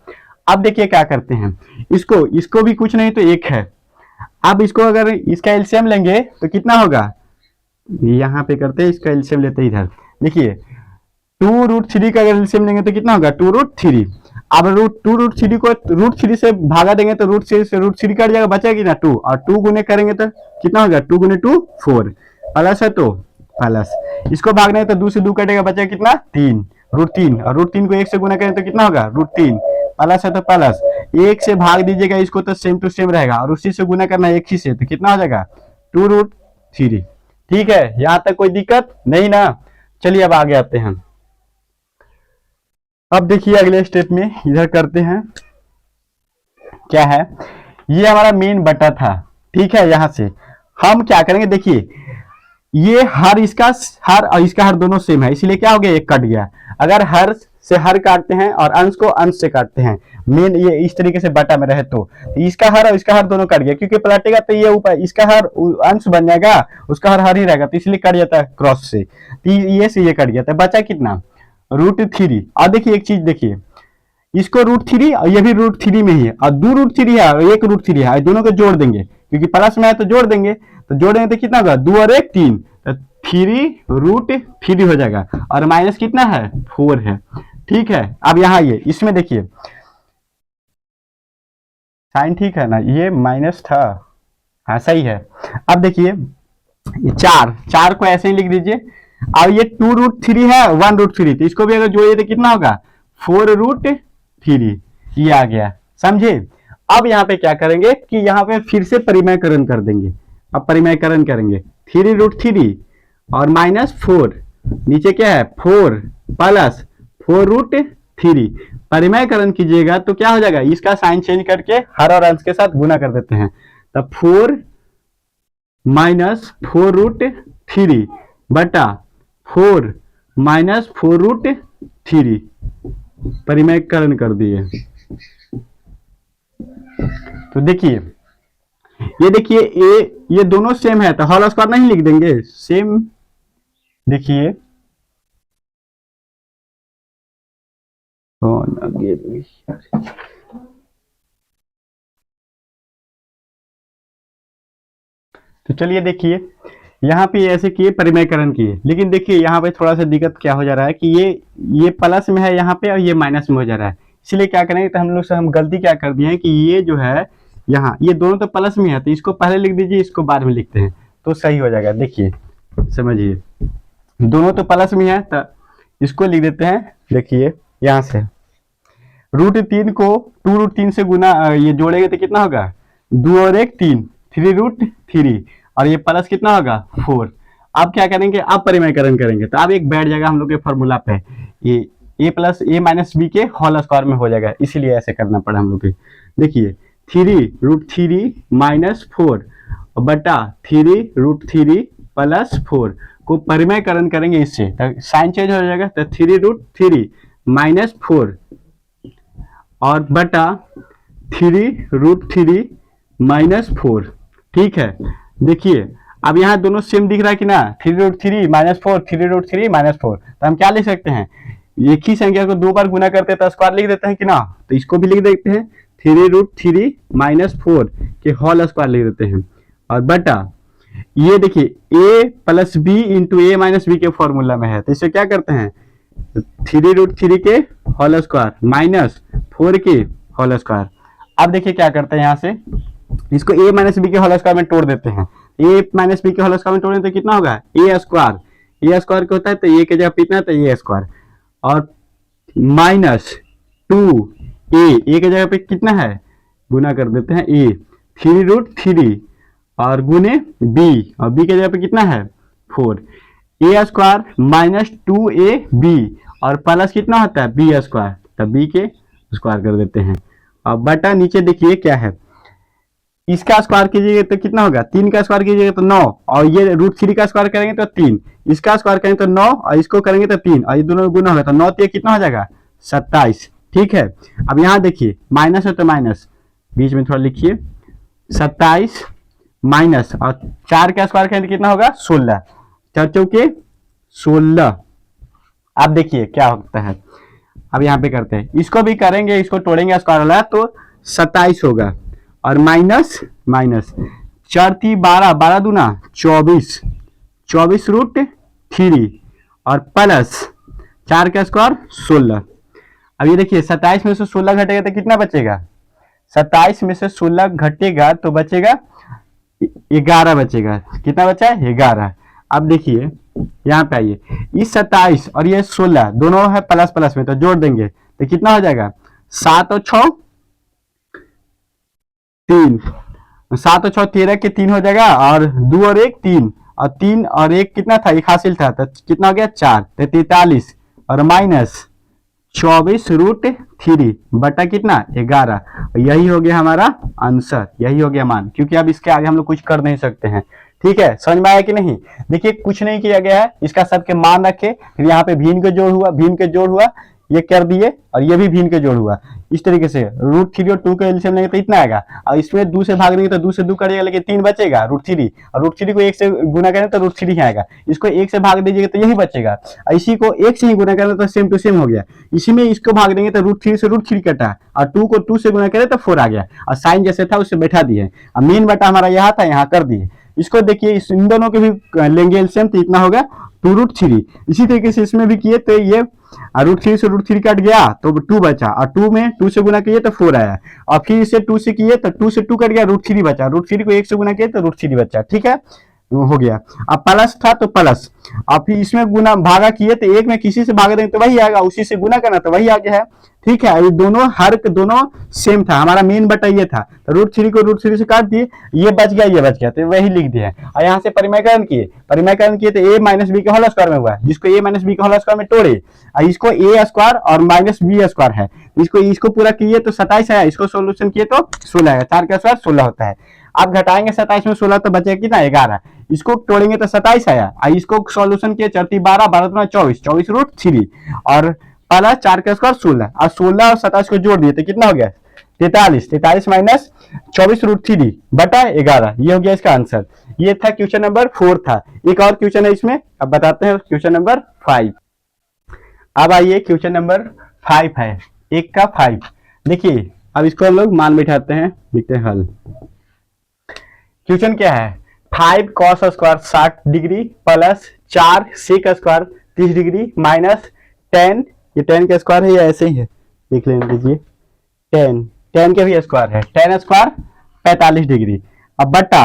अब देखिए क्या करते हैं, इसको भी कुछ नहीं तो 1 है। अब इसको अगर इसका एलसीएम लेंगे तो कितना होगा, यहाँ पे करते हैं इसका एलसीएम लेते हैं इधर। देखिए 2√3 का अगर एलसीएम लेंगे तो कितना होगा 2√3। अब √2√3 को √3 से भागा देंगे तो √3 से √3 कट जाएगा, बचेगा कितना 2, और 2 गुने करेंगे तो कितना होगा 2 गुने 2 4 प्लस है तो प्लस, इसको भागना है तो 2 से 2 कटेगा, बचेगा कितना 3 √3, और √3 को 1 से गुना करें तो कितना होगा √3 प्लस है तो प्लस, 1 से भाग दीजिएगा इसको तो सेम टू सेम रहेगा, और उसी से गुना करना है 1 ही से, तो कितना हो जाएगा 2√3। ठीक है, यहां तक कोई दिक्कत नहीं ना। चलिए अब आगे आते हैं। अब देखिए अगले स्टेप में इधर करते हैं, क्या है ये हमारा मेन बटा था। ठीक है, यहां से हम क्या करेंगे, देखिए ये हर इसका हर दोनों सेम है, इसलिए क्या हो गया एक कट गया। अगर हर से हर काटते हैं और अंश को अंश से काटते हैं, मेन ये इस तरीके से बटा में रहे तो इसका हर और इसका हर दोनों कट गया, क्योंकि पलटेगा तो ये ऊपर इसका हर अंश बन जाएगा, उसका हर ही रहेगा, तो इसलिए कट जाता है क्रॉस से, तो ये से ये कट गया, तो बचा कितना √3। और देखिए एक चीज देखिए, इसको √3 और ये भी √3 में ही है, और 2 √3 है और 1 √3 है, दोनों को जोड़ देंगे क्योंकि प्लस में है तो जोड़ देंगे, तो जोड़ेंगे तो कितना होगा 2 और 1 3, तो 3√3 हो जाएगा, और माइनस कितना है 4 है। ठीक है, अब यहाँ ये इसमें देखिए साइन ठीक है ना, ये माइनस था, हाँ सही है। अब देखिए ये 4 को ऐसे ही लिख दीजिए, अब ये 2√3 है 1√3, तो इसको भी अगर जोड़िए तो कितना होगा 4√3, ये आ गया, समझे। अब यहाँ पे क्या करेंगे कि यहाँ पे फिर से परिमयकरण कर देंगे। अब परिमयकरण करेंगे 3√3 और -4, नीचे क्या है 4 प्लस 4√3, परिमयकरण कीजिएगा तो क्या हो जाएगा, इसका साइन चेंज करके हर और अंश के साथ गुना कर देते हैं, तब 4 - 4√3 बटा 4 - 4√3, परिमयकरण कर दिए। तो देखिए ये देखिए ये दोनों सेम है तो होल स्क्वायर नहीं लिख देंगे सेम। देखिए तो चलिए देखिए यहाँ पे ऐसे किए परिमयकरण किए, लेकिन देखिए यहाँ पे थोड़ा सा दिक्कत क्या हो जा रहा है कि ये प्लस में है यहाँ पे और ये माइनस में हो जा रहा है। इसलिए क्या करेंगे तो हम लोग से हम गलती क्या कर दिए हैं कि ये जो है यहाँ ये दोनों तो प्लस में है तो इसको पहले लिख दीजिए, इसको बाद में लिखते हैं तो सही हो जाएगा। देखिए समझिए दोनों तो प्लस में है तो इसको लिख देते हैं। देखिए यहाँ से √3 को 2√3 से गुना ये जोड़ेंगे तो कितना होगा 2 और 1 3 3√3 और ये प्लस कितना होगा 4। अब क्या करेंगे अब परिमयकरण करेंगे तो अब एक बैठ जाएगा हम लोग के फॉर्मूला पे ये a plus a minus B के होल स्क्वायर में हो जाएगा, इसीलिए ऐसे करना पड़ा हम लोग के। देखिए 3√3 माइनस 4 बटा 3√3 प्लस 4 को परिमयकरण करेंगे इससे तो साइन चेंज हो जाएगा तो 3√3 माइनस 4 और बटा 3√3 माइनस 4। ठीक है देखिए अब यहाँ दोनों सेम दिख रहा है कि ना 3√3 माइनस 4 3√3 माइनस 4 तो हम क्या लिख सकते हैं एक ही संख्या को दो बार गुना करते हैं तो स्क्वायर लिख देते हैं कि ना, तो इसको भी लिख देते हैं 3√3 माइनस 4 के होल स्क्वायर लिख देते हैं और बटा ये देखिए a plus B into A minus B के फॉर्मूला में है तो इसे क्या करते हैं 3√3 के होल स्क्वायर माइनस 4 के होल स्क्वायर। अब देखिए क्या करते हैं यहाँ से इसको a माइनस बी के होल स्क्वायर में तोड़ देते हैं। a माइनस बी के होल स्क्वायर में तोड़ें तो कितना होगा a स्क्वायर क्या होता है तो a के जगह कितना है तो a स्क्वायर और माइनस 2a के जगह पे कितना है गुना कर देते हैं a 3√3 और गुने b और b के जगह पे कितना है 4 a स्क्वायर माइनस 2ab और प्लस कितना होता है b स्क्वायर तो b के स्क्वायर कर देते हैं और बटा नीचे देखिए क्या है इसका स्क्वायर कीजिएगा तो कितना होगा 3 का स्क्वायर कीजिएगा तो 9 और ये √3 का स्क्वायर करेंगे तो 3 इसका स्क्वायर करेंगे तो 9 और इसको करेंगे तो 3 और ये दोनों गुना होगा तो 9 3 कितना हो जाएगा 27। ठीक है अब यहाँ देखिए माइनस है तो माइनस बीच में थोड़ा लिखिए 27 माइनस और 4 का स्क्वायर करेंगे तो कितना होगा 16 4 चौके 16। अब देखिए क्या होता है अब यहाँ पे करते हैं इसको भी करेंगे इसको तोड़ेंगे स्क्वायर वाला तो 27 होगा और माइनस 4 3 12 दूना 24 24√3 और प्लस 4 का स्क्वायर 16। अब ये देखिए 27 में से 16 घटेगा तो कितना बचेगा 27 में से 16 घटेगा तो बचेगा 11 बचेगा। कितना बचा है 11। अब देखिए यहाँ पे आइए इस 27 और ये 16 दोनों है प्लस प्लस में तो जोड़ देंगे तो कितना हो जाएगा 7 और 6 3 7 और 6 13 के 3 हो जाएगा और 2 और 1 3 और 3 और 1 कितना था एक हासिल था तो कितना हो गया 4 तो 43 और माइनस 24√3 बटा कितना 11। यही हो गया हमारा आंसर, यही हो गया मान, क्योंकि अब इसके आगे हम लोग कुछ कर नहीं सकते हैं। ठीक है समझ में आया कि नहीं। देखिए कुछ नहीं किया गया है इसका सबके मान रखे फिर यहाँ पे भिन्न के जोड़ हुआ ये कर दिए और ये भी भिन्न के जोड़ हुआ इस तरीके से √3 और 2 का एलसीएम लेंगे तो इतना आएगा और इसमें 2 से भाग देंगे तो 2 से 2 करिएगा लेकिन 3 बचेगा √3 और √3 को 1 से गुना करेंगे तो √3 ही आएगा। इसको 1 से भाग दीजिएगा तो यही बचेगा और इसी को 1 से ही गुना करेंगे तो सेम टू सेम हो गया। इसी में इसको भाग देंगे तो √3 से √3 कटा और 2 को 2 से गुना करें तो 4 आ गया और साइन जैसे था उससे बैठा दिए और मेन बटा हमारा यहाँ था यहाँ कर दिए। इसको देखिए इन दोनों के भी लेंगे एलसीएम तो इतना होगा 2√3। इसी तरीके से इसमें भी किए तो ये √3 से √3 कट गया तो 2 बचा और 2 में 2 से गुना किए तो 4 आया और फिर इसे 2 से किए तो 2 से 2 कट गया √3 बचा √3 को 1 से गुना किए तो √3 बचा। ठीक है हो गया। अब प्लस था तो प्लस और फिर इसमें गुना भागा किए तो एक में किसी से भागा देंगे तो वही आएगा उसी से गुना करना तो वही आ गया है। ठीक है ये दोनों दोनों सेम था हमारा मेन बटा ये था तो √3 को √3 से काट दिए ये बच गया तो वही लिख दिया और यहाँ से परिमयकरण किए तो a माइनस बी के होल स्क्वायर में हुआ जिसको a माइनस बी के होल स्क्वायर में तोड़े और इसको a स्क्वायर और माइनस बी स्क्वायर है इसको पूरा किए तो 27 आया इसको सोल्यूशन किए तो 16 आएगा 4 का स्क्वायर 16 होता है। अब घटाएंगे 27 में 16 तो बचेगा कितना 11 इसको तोड़ेंगे तो 27 आया और इसको सॉल्यूशन किया 4 12 12 24 और प्लस 4 का स्क्वायर 16 और 16 और 27 को जोड़ दिए तो कितना हो गया 43 माइनस 24√3 बटा 11, ये हो गया इसका आंसर। ये था क्वेश्चन नंबर 4 था। एक और क्वेश्चन है इसमें, अब बताते हैं क्वेश्चन नंबर 5। अब आइए क्वेश्चन नंबर 5 है, 1 का 5। देखिए अब इसको हम लोग मान बैठाते हैं, लिखते हैं हल। क्वेश्चन क्या है, 5 cos square 60 degree plus 4 sec square 30 degree minus 10, ये 10 का स्क्वायर है या ऐसे ही है, देख लेने दीजिए। 10 के भी स्क्वायर है, 10 स्क्वायर 45 डिग्री, अब बटा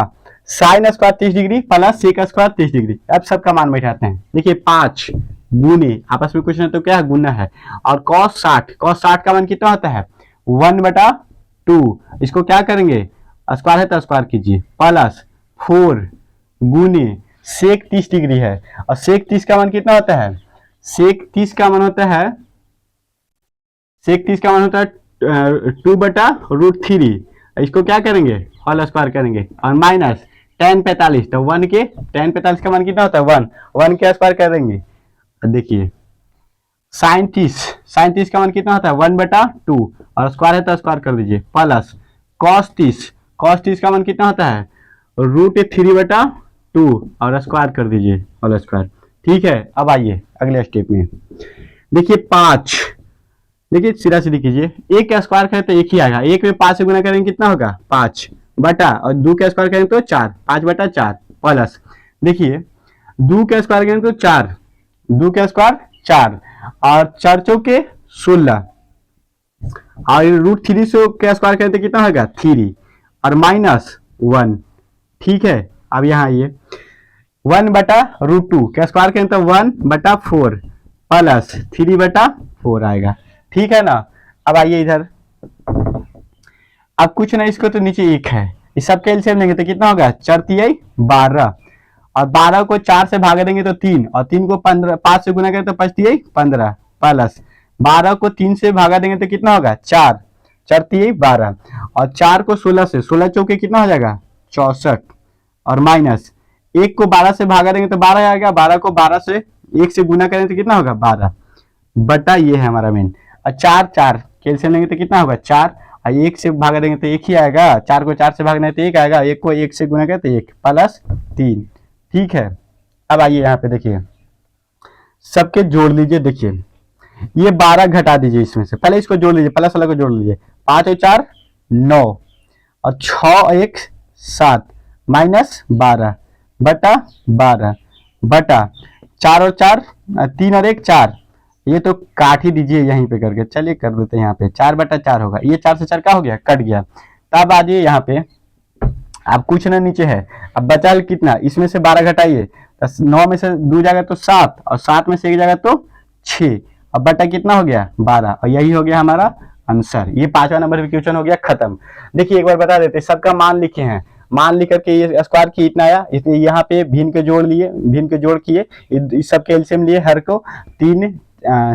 sine square 30 degree plus sec square 30 degree. अब सबका मान बैठाते हैं। देखिए 5 गुने, आपस में कुछ नहीं तो क्या है, गुना है, और cos 60 का मान कितना होता है 1/2। इसको क्या करेंगे, स्क्वायर है तो स्क्वायर कीजिए, प्लस 4 गुने सेक 30 डिग्री है, और सेक 30 का मान कितना होता है, सेक 30 का मान होता है, सेक 30 का मान होता है 2/√3। इसको क्या करेंगे, होल स्क्वायर करेंगे, और माइनस tan 45, तो 1 के tan 45 का मान कितना होता है 1 के स्क्वायर करेंगे। देखिए साइन 30 का मान कितना होता है 1/2, और स्क्वायर है तो स्क्वायर कर दीजिए, प्लस cos 30 का मान कितना होता है √3/2, और स्क्वायर कर दीजिए, होल स्क्वायर। ठीक है, अब आइए अगले स्टेप में। देखिए 5, देखिए सीधा सीधी कीजिए, 1 का स्क्वायर करें तो 1 ही आएगा, 1 में 5 से गुना करेंगे कितना होगा 5 बटा, और 2 का स्क्वायर करेंगे तो 4, 5/4 प्लस, देखिए 2 का स्क्वायर करेंगे तो 4, 2 का स्क्वायर 4, और 4 चौके 16, और √3 से का स्क्वायर करें तो कितना होगा 3, और माइनस 1। ठीक है, अब यहाँ आइए 1/√2 का स्क्वायर करें तो 1/4 प्लस 3/4 आएगा। ठीक है ना। अब आइए इधर, अब कुछ नहीं, इसको तो नीचे 1 है, इस सब के एलसीएम लेंगे तो कितना होगा 4 तिहाई 12, और 12 को 4 से भाग देंगे तो 3, और 3 को 5 से गुना करें तो 5 तिहाई 15, प्लस 12 को 3 से भागा देंगे तो कितना होगा 4 तिहाई 12, और 4 को 16 से, 16 चौके कितना हो जाएगा 64, और माइनस 1 को 12 से भागा देंगे तो 12 आएगा, 12 को 12 से 1 से गुना करें तो कितना होगा 12 बटा, ये है हमारा मेन। और 4 कैल्शियम लेंगे तो कितना होगा 4, और 1 से भागा देंगे तो 1 ही आएगा, 4 को 4 से भागना है तो 1 आएगा, 1 को 1 से गुना करें तो 1 प्लस 3। ठीक है, अब आइए यहाँ पे देखिए, सबके जोड़ लीजिए। देखिए ये 12 घटा दीजिए इसमें से, पहले इसको जोड़ लीजिए, प्लस वाला को जोड़ लीजिए, 5 और 4 9, और 6 और 1 7, माइनस 12 बटा 12 बटा 4 और 4 3 और 1 4, ये तो काट ही दीजिए यहीं पे करके, चलिए कर देते हैं यहाँ पे 4/4 होगा, ये 4 से 4 का हो गया, कट गया। तब आ जाइए यहाँ पे, अब कुछ ना नीचे है, अब बचा कितना, इसमें से 12 घटाइए, 9 में से 2 जाएगा तो 7, और 7 में से 1 जाएगा तो 6, अब बटा कितना हो गया 12, और यही हो गया हमारा आंसर। ये 5वां नंबर क्वेश्चन हो गया खत्म। देखिए एक बार बता देते, सबका मान लिखे हैं, मान लिख करके ये स्क्वायर की इतना आया, इसलिए यहाँ पे भिन्न के जोड़ लिए, भिन्न के जोड़ किए, इस सब के एलसीएम लिए, हर को 3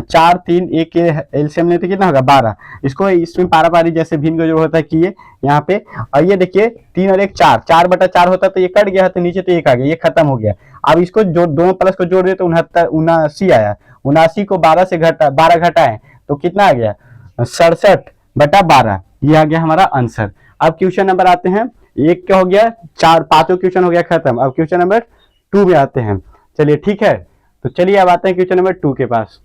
4 3 1 के एलसीएम लेते कितना होगा 12, इसको इसमें पारा पारी जैसे भिन्न का जोड़ होता है किए यहाँ पे। और ये देखिए 3 और 1 4, 4/4 होता तो ये कट गया, तो नीचे तो 1 आ गया, ये खत्म हो गया। अब इसको जो दोनों प्लस को जोड़ दिए तो 79 आया, 79 को 12 घटाएं तो कितना आ गया 67/12, ये आ गया हमारा आंसर। अब क्वेश्चन नंबर आते हैं, 1 का हो गया, 4 5वां क्वेश्चन हो गया खत्म। अब क्वेश्चन नंबर 2 में आते हैं। चलिए ठीक है, तो चलिए अब आते हैं क्वेश्चन नंबर 2 के पास।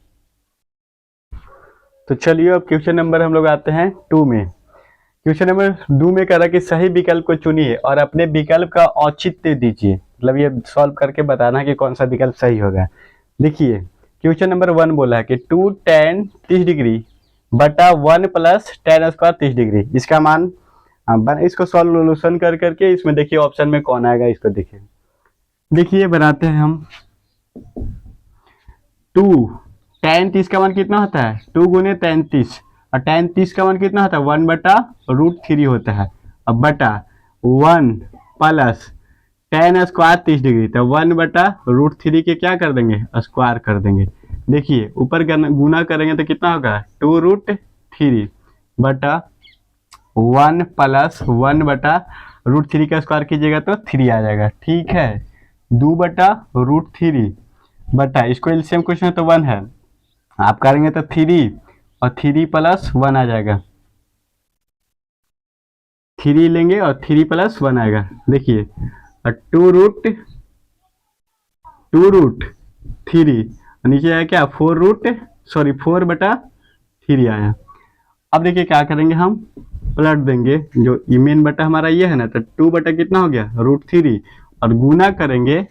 तो चलिए अब क्वेश्चन नंबर हम लोग आते हैं 2 में। क्वेश्चन नंबर 2 में कह रहा है कि सही विकल्प को चुनिए और अपने विकल्प का औचित्य दीजिए, मतलब ये सॉल्व करके बताना कि कौन सा विकल्प सही होगा। देखिए क्वेश्चन नंबर 1 बोला है कि 2 tan 30 डिग्री बटा 1 प्लस tan स्क्वायर 30 डिग्री, इसका मान इसको सॉल्यूशन कर करके इसमें देखिए ऑप्शन में कौन आएगा, इसको देखिए। देखिए बनाते हैं हम, 2 tan 30 का मान कितना होता है 2 गुने tan 30, और tan 30 का मान कितना होता है 1/√3 होता है, अब बटा 1 प्लस tan स्क्वायर 30 डिग्री, तो 1/√3 के क्या कर देंगे स्क्वायर कर देंगे। देखिए ऊपर गुना करेंगे तो कितना होगा 2√3 बटा 1 प्लस 1/√3 का स्क्वायर कीजिएगा तो 3 आ जाएगा। ठीक है, 2/√3 बटा, इसको एलसीएम क्वेश्चन तो 1 है, आप करेंगे तो 3 और 3 प्लस 1 आ जाएगा। 3 लेंगे और 3 + 1 आएगा। देखिए 2√3 नीचे आया क्या 4/3 आया। अब देखिए क्या करेंगे, हम पलट देंगे, जो मेन बटा हमारा ये है ना, तो 2 बटा कितना हो गया √3 और गुना करेंगे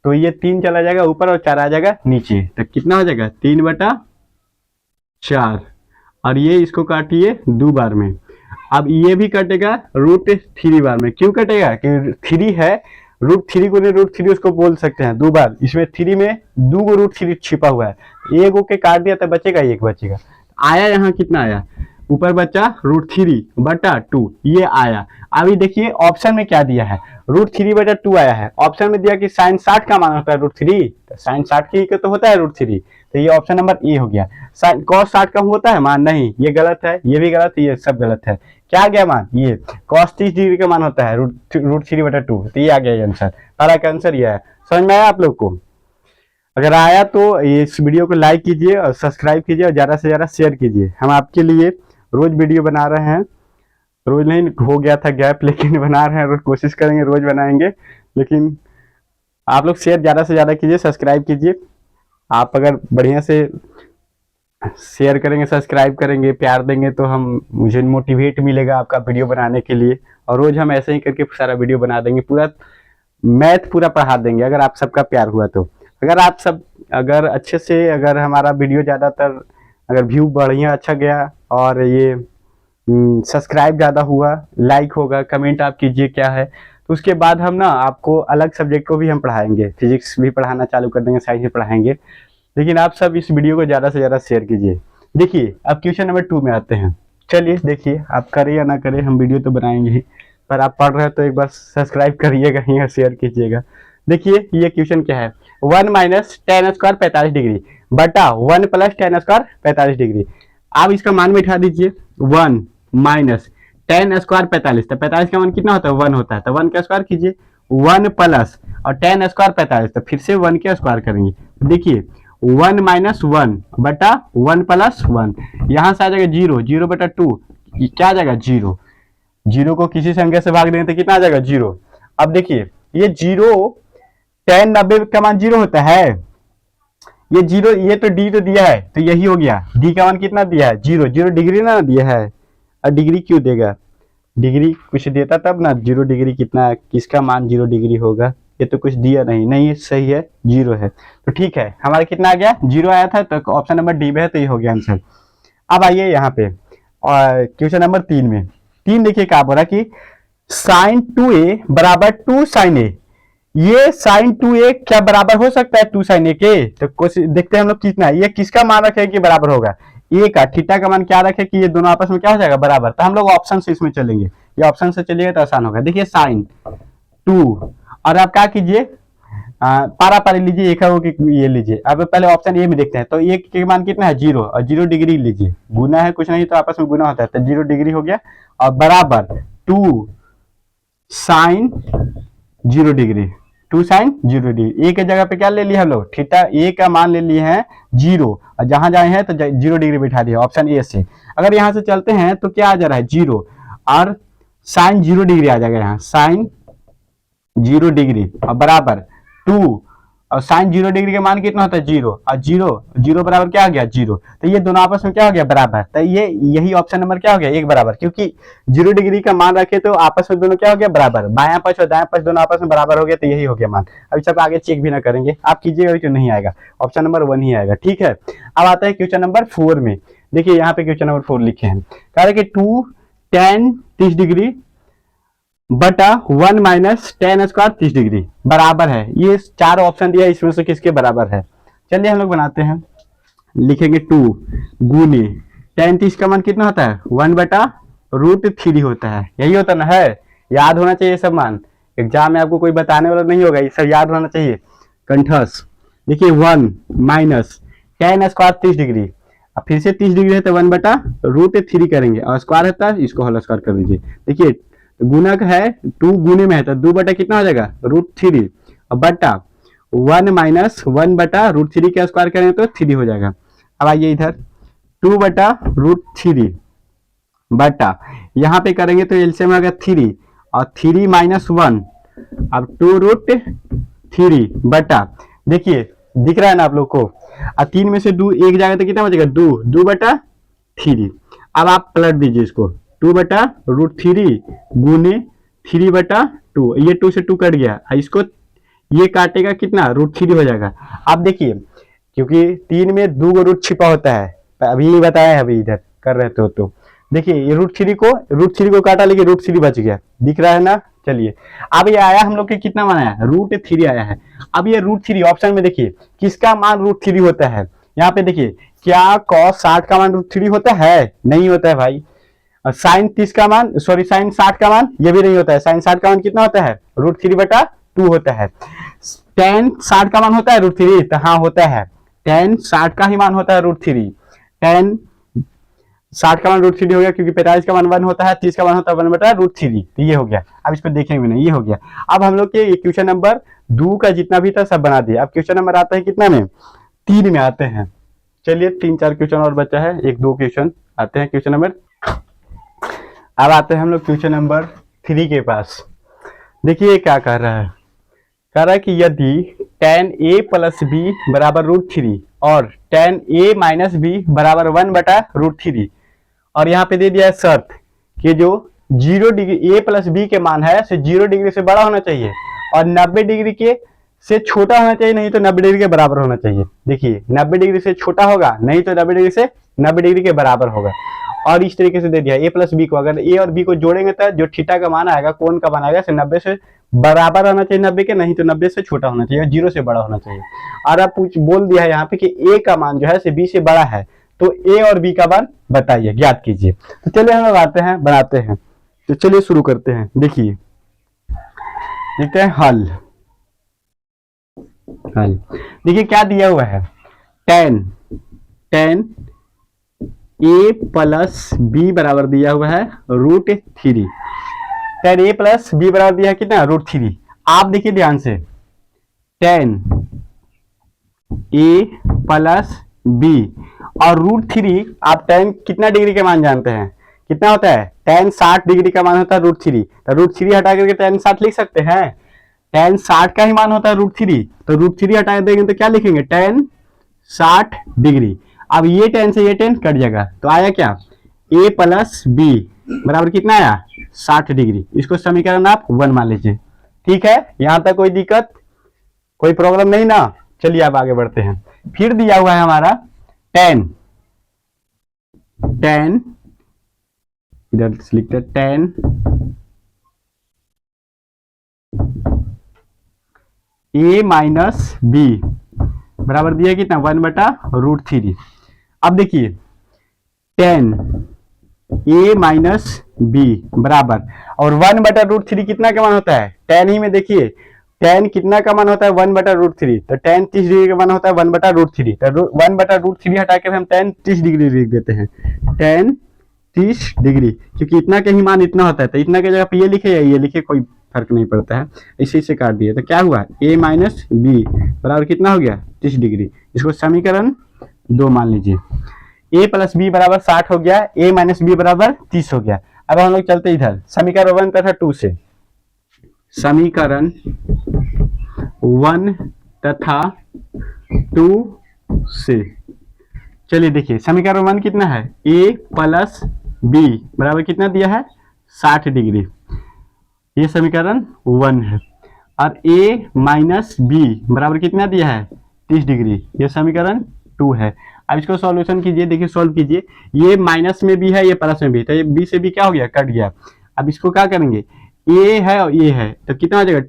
तो ये 3 चला जाएगा ऊपर और 4 आ जाएगा नीचे, तो कितना हो जाएगा 3/4 और ये इसको काटिए 2 बार में। अब ये भी कटेगा √3 बार में। क्यों कटेगा कि 3 है, √3 को √3 उसको बोल सकते हैं 2 बार, इसमें 3 में 2 को √3 छिपा हुआ है, एक के काट दिया तो बचेगा एक बचेगा। आया यहाँ कितना आया, ऊपर बचा √3/2 ये आया। अभी देखिए ऑप्शन में क्या दिया है, √3/2 आया है। ऑप्शन में दिया कि sin 60 का मान होता है √3, तो sin 60 की तो होता है √3, तो ये ऑप्शन नंबर ए हो गया। cos 60 का होता है मान, नहीं ये गलत है, ये भी गलत है, ये सब गलत है। क्या आ गया मान, ये cos 30 डिग्री का मान होता है √3/2, तो ये आ गया आंसर। सारा का आंसर ये है। समझ में आया आप लोग को? अगर आया तो इस वीडियो को लाइक कीजिए और सब्सक्राइब कीजिए और ज़्यादा से ज़्यादा शेयर कीजिए। हम आपके लिए रोज वीडियो बना रहे हैं, रोज नहीं, हो गया था गैप, लेकिन बना रहे हैं, रोज कोशिश करेंगे, रोज बनाएंगे। लेकिन आप लोग शेयर ज़्यादा से ज़्यादा कीजिए, सब्सक्राइब कीजिए। आप अगर बढ़िया से शेयर करेंगे, सब्सक्राइब करेंगे, प्यार देंगे तो मुझे मोटिवेट मिलेगा आपका वीडियो बनाने के लिए। और रोज हम ऐसे ही करके सारा वीडियो बना देंगे, पूरा मैथ पूरा पढ़ा देंगे अगर आप सबका प्यार हुआ तो। अगर आप सब अगर अच्छे से, अगर हमारा वीडियो ज़्यादातर अगर व्यू बढ़िया अच्छा गया और ये सब्सक्राइब ज़्यादा हुआ, लाइक होगा, कमेंट आप कीजिए क्या है, तो उसके बाद हम ना आपको अलग सब्जेक्ट को भी हम पढ़ाएंगे, फिजिक्स भी पढ़ाना चालू कर देंगे, साइंस भी पढ़ाएंगे। लेकिन आप सब इस वीडियो को ज़्यादा से ज़्यादा शेयर कीजिए। देखिए अब क्वेश्चन नंबर 2 में आते हैं। चलिए देखिए, आप करें या ना करें, हम वीडियो तो बनाएंगे ही, पर आप पढ़ रहे हैं तो एक बार सब्सक्राइब करिएगा या शेयर कीजिएगा। देखिए ये क्वेश्चन क्या है, 1 - tan² 45 डिग्री बटा 1 + tan² 45 डिग्री। आप इसका मान बैठा दीजिए, 1 - tan² 45, तो 45 का मान कितना होता है 1 होता है, तो 1 का स्क्वायर कीजिए, 1 प्लस और tan² 45, तो फिर से 1 का स्क्वायर करेंगे। देखिए 1 - 1 बटा 1 + 1, यहाँ से आ जाएगा 0, 0/2 क्या आ जाएगा 0, 0 को किसी संख्या से भाग देंगे तो कितना आ जाएगा 0। अब देखिए ये 0 tan 90 का मान 0 होता है, ये 0, ये तो डी तो दिया है तो यही हो गया, डी का मान कितना दिया है 0, 0 डिग्री ना दिया है, और डिग्री क्यों देगा, डिग्री कुछ देता तब ना, 0 डिग्री कितना, किसका मान 0 डिग्री होगा, ये तो कुछ दिया नहीं, नहीं ये सही है 0 है, तो ठीक है हमारा कितना आ गया 0 आया था, तो ऑप्शन नंबर डी में है, तो ये हो गया आंसर। अब आइए यहाँ पे और क्वेश्चन नंबर 3 में, 3 देखिए क्या बोला कि sin 2a = 2 sin a, ये sin 2a क्या बराबर हो सकता है 2 sin a के, तो कोशिश देखते हैं हम लोग कितना, ये किसका मान रखे कि बराबर होगा, ए का, थीटा का मान क्या रखे कि ये दोनों आपस में क्या हो जाएगा बराबर, तो हम लोग ऑप्शन से इसमें चलेंगे, ये ऑप्शन से चलिएगा तो आसान होगा। देखिए sin 2 और आप क्या कीजिए, पारा पारी लीजिए, एक ये लीजिए। अब पहले ऑप्शन ए में देखते हैं, तो ए के मान कितना है 0 और 0 डिग्री लीजिए, गुना है कुछ नहीं तो आपस में गुना होता है, तो 0 डिग्री हो गया और बराबर 2 sin 0 डिग्री, 2 sin 0 डिग्री। ए के जगह पे क्या ले लिया हम लोग, थीटा ए का मान ले लिए हैं 0 और जहां जाए हैं तो 0 डिग्री बैठा दिया ऑप्शन ए से। अगर यहाँ से चलते हैं तो क्या आ जा रहा है 0 और sin 0 डिग्री आ जाएगा, यहाँ sin 0 डिग्री और बराबर 2 और sin 0 डिग्री का मान कितना होता है 0 और 0 बराबर क्या आ गया 0, तो ये दोनों आपस में क्या हो गया बराबर, तो ये यही ऑप्शन नंबर क्या हो गया एक बराबर, क्योंकि 0 डिग्री का मान रखे तो आपस में दोनों क्या हो गया बराबर, बायां पक्ष और दायां पक्ष दोनों आपस में बराबर हो गया, तो यही हो गया मान। अभी सब आगे चेक भी ना करेंगे, आप कीजिएगा तो नहीं आएगा, ऑप्शन नंबर 1 ही आएगा। ठीक है, अब आता है क्वेश्चन नंबर 4 में। देखिए यहाँ पे क्वेश्चन नंबर 4 लिखे हैं, कह रहे कि 2 tan 30 डिग्री बटा 1 - tan² 30 डिग्री बराबर है, ये 4 ऑप्शन दिया है, इसमें से किसके बराबर है। चलिए हम लोग बनाते हैं, लिखेंगे 2 गुने tan 30 का मान कितना होता है 1/√3 होता है, यही होता ना है, याद होना चाहिए सब मान, एग्जाम में आपको कोई बताने वाला नहीं होगा, ये सब याद होना चाहिए कंठस्थ। देखिए 1 - tan² 30 डिग्री, अब फिर से 30 डिग्री है तो 1/√3 करेंगे और स्क्वायर होता है, इसको होल स्क्वायर कर दीजिए। देखिए गुणक है 2 गुने में है तो 2 बटा कितना हो जाएगा √3 और बटा 1 - 1/√3 का स्क्वायर करेंगे तो 3 हो जाएगा। अब आइए इधर 2/√3 बटा यहाँ पे करेंगे तो एलसीएम आ गया 3 और 3 माइनस 1, अब 2√3 बटा, देखिए दिख रहा है ना आप लोग को, और 3 में से 2 एक जाएगा तो कितना बचेगा 2 बटा 3। अब आप पलट दीजिए इसको, 2/√3 गुने 3/2, ये 2 से 2 कट गया, इसको ये काटेगा कितना √3 हो जाएगा। अब देखिए क्योंकि 3 में 2 को रूट छिपा होता है, अभी बताया है, अभी इधर कर रहे थे तो देखिए ये √3 को काटा, लेकिन √3 बच गया, दिख रहा है ना। चलिए अब ये आया हम लोग के कितना मान आया, √3 आया है। अब ये √3 ऑप्शन में देखिए किसका मान √3 होता है, यहाँ पे देखिए क्या cos 60 का मान √3 होता है, नहीं होता है भाई। साइन 30 का मान, सॉरी साइन 60 का मान ये भी नहीं होता है, साइन 60 का मान कितना होता है √3/2 होता है। tan 60 का मान होता है √3, तो हाँ होता है, tan 60 का ही मान होता है √3, tan 60 का मान √3 हो गया, क्योंकि 45 का मान 1 होता है, 30 का मान होता है 1/√3, तो ये हो गया। अब इसको देखेंगे नहीं, ये हो गया। अब हम लोग के क्वेश्चन नंबर 2 का जितना भी था सब बना दिया। अब क्वेश्चन नंबर आता है कितना में, 3 में आते हैं। चलिए 3-4 क्वेश्चन और बचा है, 1-2 क्वेश्चन आते हैं क्वेश्चन नंबर। अब आते हैं हम लोग क्वेश्चन नंबर 3 के पास। देखिए क्या कह रहा है, कह रहा है कि यदि tan a + b बराबर √3 और tan a - b बराबर 1/√3, और यहाँ पे दे दिया है शर्त कि जो 0 डिग्री a + b के मान है से 0 डिग्री से बड़ा होना चाहिए और 90 डिग्री के से छोटा होना चाहिए, नहीं तो 90 डिग्री के बराबर होना चाहिए। देखिए 90 डिग्री से छोटा होगा, नहीं तो 90 डिग्री से 90 डिग्री के बराबर होगा। और इस तरीके से दे दिया a + b को, अगर a और b को जोड़ेंगे तो जो थीटा का मान आएगा, कोण का मान आएगा, से 90 से बराबर होना चाहिए 90 के, नहीं तो 90 से छोटा होना चाहिए, 0 से बड़ा होना चाहिए। और अब बोल दिया है यहाँ पे कि a का मान जो है से b से बड़ा है, तो a और b का मान बताइए, ज्ञात कीजिए। तो चलिए हम लोग आते हैं, बनाते हैं। तो चलिए शुरू करते हैं। देखिए देखते हैं हल। देखिए क्या दिया हुआ है, tan a + b बराबर दिया हुआ है √3। tan a + b बराबर दिया है कितना √3। आप देखिए ध्यान से, tan a + b और √3, आप tan कितना डिग्री का मान जानते हैं, कितना होता है, tan 60 डिग्री का मान होता है √3, तो √3 हटा करके tan 60 लिख सकते हैं। tan 60 का ही मान होता है √3, तो √3 हटा देंगे तो क्या लिखेंगे, tan 60 डिग्री। अब ये tan से ये tan कट जाएगा, तो आया क्या, a + b बराबर कितना आया 60 डिग्री। इसको समीकरण आप 1 मान लीजिए। ठीक है, यहां तक कोई दिक्कत, कोई प्रॉब्लम नहीं ना। चलिए अब आगे बढ़ते हैं। फिर दिया हुआ है हमारा tan, इधर लिखते हैं tan a - b बराबर दिया कितना 1/√3। अब देखिए tan a - b बराबर, और 1/√3 कितना का मान होता है, tan ही में देखिए tan कितना का मान होता है 1/√3, तो tan 30 डिग्री का मान होता है 1/√3, तो 1/√3 हटा के हम tan 30 डिग्री लिख देते हैं, tan 30 डिग्री, क्योंकि इतना का ही मान इतना होता है, तो इतना की जगह पे ये लिखे या ये लिखे कोई फर्क नहीं पड़ता है, इसी से काट दिए। तो क्या हुआ, a - b बराबर कितना हो गया 30 डिग्री। इसको समीकरण 2 मान लीजिए। a + b बराबर 60 हो गया, a - b बराबर 30 हो गया। अब हम लोग चलते इधर समीकरण 1 तथा 2 से, समीकरण 1 तथा 2 से। चलिए देखिए समीकरण 1 कितना है, a + b बराबर कितना दिया है 60 डिग्री, ये समीकरण 1 है। और a - b बराबर कितना दिया है 30 डिग्री, ये समीकरण 2 है। अब इसको सॉल्यूशन कीजिए, देखिए सॉल्व कीजिए, ये माइनस में भी है, ये प्लस में भी, तो ये b से b क्या हो गया, कट गया। अब इसको क्या करेंगे, a है और ये है, तो कितना हो जाएगा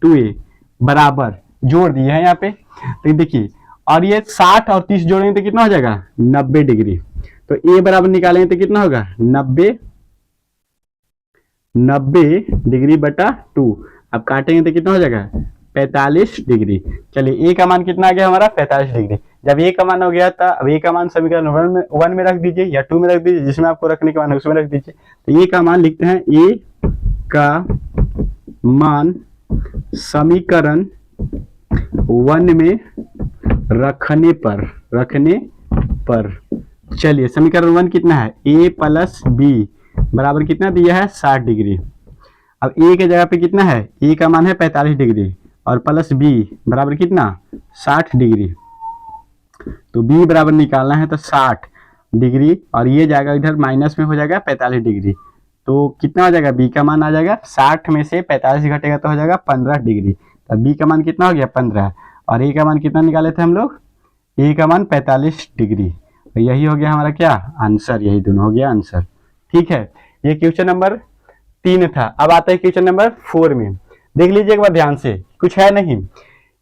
2a बराबर, जोड़ दिए हैं यहाँ पे, तो देखिए, और ये 60 और 30 जोड़ेंगे तो कितना हो जाएगा 90 डिग्री। तो a बराबर निकालेंगे तो कितना होगा 90 डिग्री बटा 2। अब काटेंगे तो कितना हो जाएगा 45 डिग्री। चलिए a का मान कितना आ गया हमारा 45 डिग्री। जब a का मान हो गया था, अब a का मान समीकरण 1 में रख दीजिए या 2 में रख दीजिए, जिसमें आपको रखने के मान है उसमें रख दीजिए। तो a का मान लिखते हैं, a का मान समीकरण 1 में रखने पर चलिए समीकरण 1 कितना है, a + b बराबर कितना दिया है 60 डिग्री। अब ए के जगह पे कितना है, ए का मान है 45 डिग्री और प्लस बी बराबर कितना 60 डिग्री। तो बी बराबर निकालना है तो 60 डिग्री और ये जाएगा इधर माइनस में हो जाएगा 45 डिग्री। तो कितना हो जाएगा, बी का मान आ जाएगा 60 में से 45 घटेगा तो हो जाएगा 15 डिग्री। तो बी का मान कितना हो गया 15 और ए का मान कितना निकाले थे हम लोग, ए का मान 45 डिग्री। तो यही हो गया हमारा क्या आंसर, यही दोनों हो गया आंसर। ठीक है, ये क्वेश्चन नंबर 3 था। अब आता है क्वेश्चन नंबर 4 में। देख लीजिए एक बार ध्यान से, कुछ है नहीं,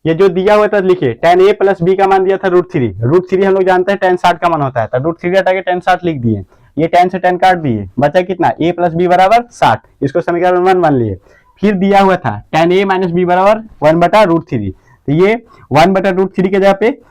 ये जो दिया हुआ था लिखिए tan a प्लस बी का मान दिया था √3 हम लोग जानते हैं tan 60 का मान होता है, तो √3 हटा के tan 60 लिख दिए, ये tan से tan काट दिए, बचा कितना a प्लस बी बराबर 60, इसको समीकरण 1 मान लिए। फिर दिया हुआ था tan a माइनस बी बराबर 1/√3, तो ये 1/√3 के जगह पे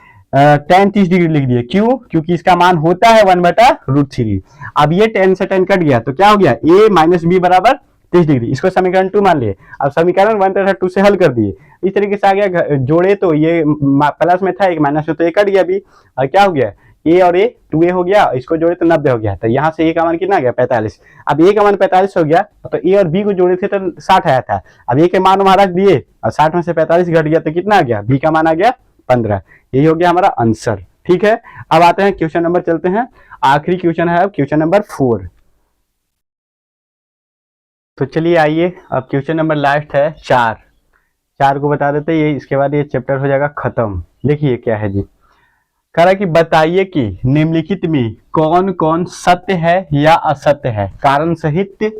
tan 30 डिग्री लिख दिए। क्यों, क्योंकि इसका मान होता है 1/√3। अब ये tan से tan कट गया तो क्या हो गया a माइनस बी बराबर 30 डिग्री, इसको समीकरण 2 मान लिए। अब समीकरण 1 तथा 2 से हल कर दिए, इस तरीके से आ गया, जोड़े तो ये प्लस में था एक माइनस में, तो ये कट गया भी और क्या हो गया a और a 2a हो गया, इसको जोड़े तो 90 हो गया। तो यहाँ से a का मान कितना आ गया 45। अब a का मान 45 हो गया तो a और b को जोड़े थे तो 60 आया था। अब a के मान वहां रख दिए और 60 में से 45 घट गया तो कितना आ गया, b का मान आ गया 15। यही हो गया हमारा आंसर। ठीक है, अब आते हैं क्वेश्चन नंबर, चलते हैं आखिरी क्वेश्चन है अब क्वेश्चन नंबर 4। तो चलिए आइए, अब क्वेश्चन नंबर लास्ट है 4 को बता देते हैं, ये इसके बाद ये चैप्टर हो जाएगा खत्म। देखिए क्या है जी, कह रहा है कि बताइए कि निम्नलिखित में कौन कौन सत्य है या असत्य है, कारण सहित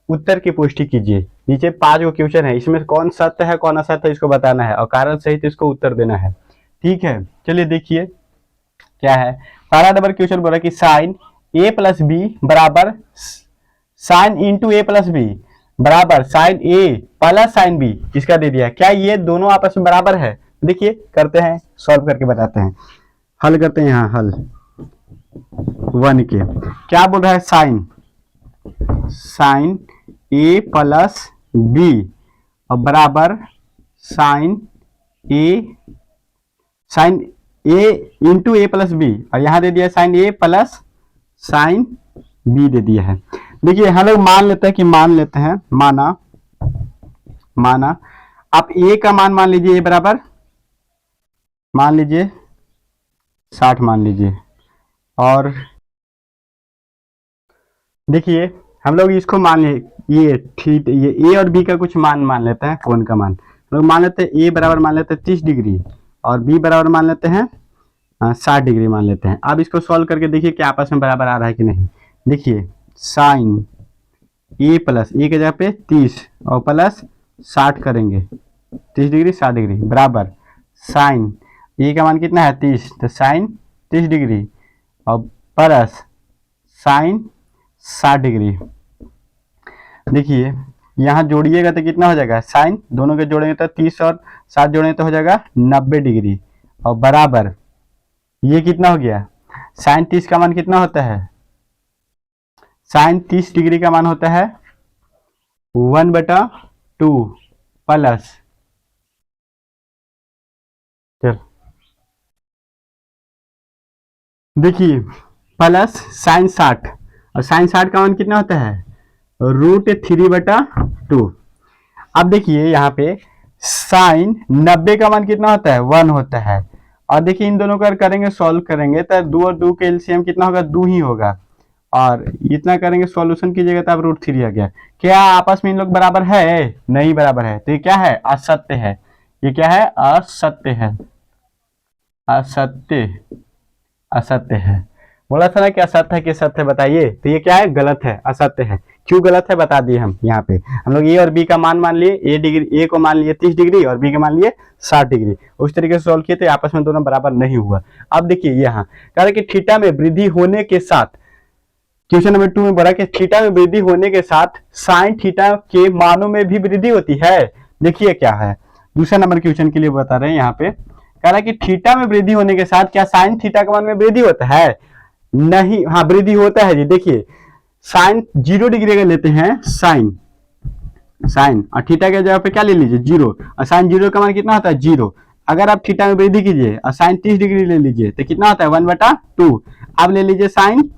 उत्तर की पुष्टि कीजिए। नीचे 5 गो क्वेश्चन है, इसमें कौन सत्य है कौन असत्य है इसको बताना है और कारण सहित इसको उत्तर देना है। ठीक है, चलिए देखिए क्या है। पहला नंबर क्वेश्चन बोला कि साइन a प्लस बी बराबर साइन इंटू ए प्लस बी बराबर साइन ए प्लस साइन बी, किसका दे दिया, क्या ये दोनों आपस में बराबर है। देखिए करते हैं, सॉल्व करके बताते हैं, हल करते हैं। यहाँ हल 1 के क्या बोल रहा है, साइन ए प्लस बी और बराबर साइन ए इंटू ए प्लस बी और यहाँ दे दिया साइन ए प्लस साइन बी दे दिया है। देखिए हम लोग मान लेते हैं कि माना आप a का मान लीजिए, a बराबर मान लीजिए 60 मान लीजिए, और देखिए हम लोग इसको मान ले, ये ठीक, ये a और b का कुछ मान लेते हैं, कौन का मान हम लोग मान लेते हैं, a बराबर मान लेते हैं 30 डिग्री और b बराबर मान लेते हैं 60 डिग्री मान लेते हैं। अब इसको सॉल्व करके देखिए कि आपस में बराबर आ रहा है कि नहीं। देखिए साइन ए प्लस ए के जगह पे 30 और प्लस 60 करेंगे, 30 डिग्री 60 डिग्री बराबर साइन ए का मान कितना है 30, तो साइन 30 डिग्री और प्लस साइन 60 डिग्री। देखिए यहाँ जोड़िएगा तो कितना हो जाएगा, साइन दोनों के जोड़ेंगे तो 30 और 60 जोड़ेंगे तो हो जाएगा 90 डिग्री और बराबर ये कितना हो गया, साइन 30 का मान कितना होता है, साइन 30 डिग्री का मान होता है 1/2 प्लस, चल देखिए प्लस साइन 60 और साइन 60 का मान कितना होता है √3/2। अब देखिए यहाँ पे साइन 90 का मान कितना होता है 1 होता है, और देखिए इन दोनों का करेंगे सॉल्व करेंगे तो 2 और 2 के एलसीएम कितना होगा 2 ही होगा, और इतना करेंगे सॉल्यूशन कीजिएगा तो अब √3 आ गया। क्या आपस में इन लोग बराबर है, नहीं बराबर है, तो ये क्या है असत्य है, ये क्या है असत्य है, असत्य है। बोला था ना कि असत्य है कि सत्य बताइए, तो ये क्या है गलत है, असत्य है। क्यों गलत है बता दिए हम। यहाँ पे हम लोग ए और बी का मान लिए, ए को मान लिए 30 डिग्री और बी का मान लिए 60 डिग्री, उस तरीके से सॉल्व किए तो आपस में दोनों बराबर नहीं हुआ। अब देखिए यहाँ कह रहे कि थीटा में वृद्धि होने के साथ, क्वेश्चन नंबर 2 में बोला कि थीटा में वृद्धि होने के साथ साइन थीटा के मानों में भी वृद्धि होती है। देखिए क्या है, दूसरा नंबर क्वेश्चन के लिए बता रहे हैं, यहाँ पे कह रहा है कि थीटा में वृद्धि होने के साथ क्या साइन थीटा के मान में वृद्धि होता है, नहीं, हाँ वृद्धि होता है जी। देखिए साइन 0 डिग्री का लेते हैं, साइन और थीटा के जगह पे क्या ले लीजिए 0, और साइन 0 का मान कितना होता है 0। अगर आप थीटा में वृद्धि कीजिए और साइन 30 डिग्री ले लीजिए तो कितना होता है 1/2। अब ले लीजिए साइन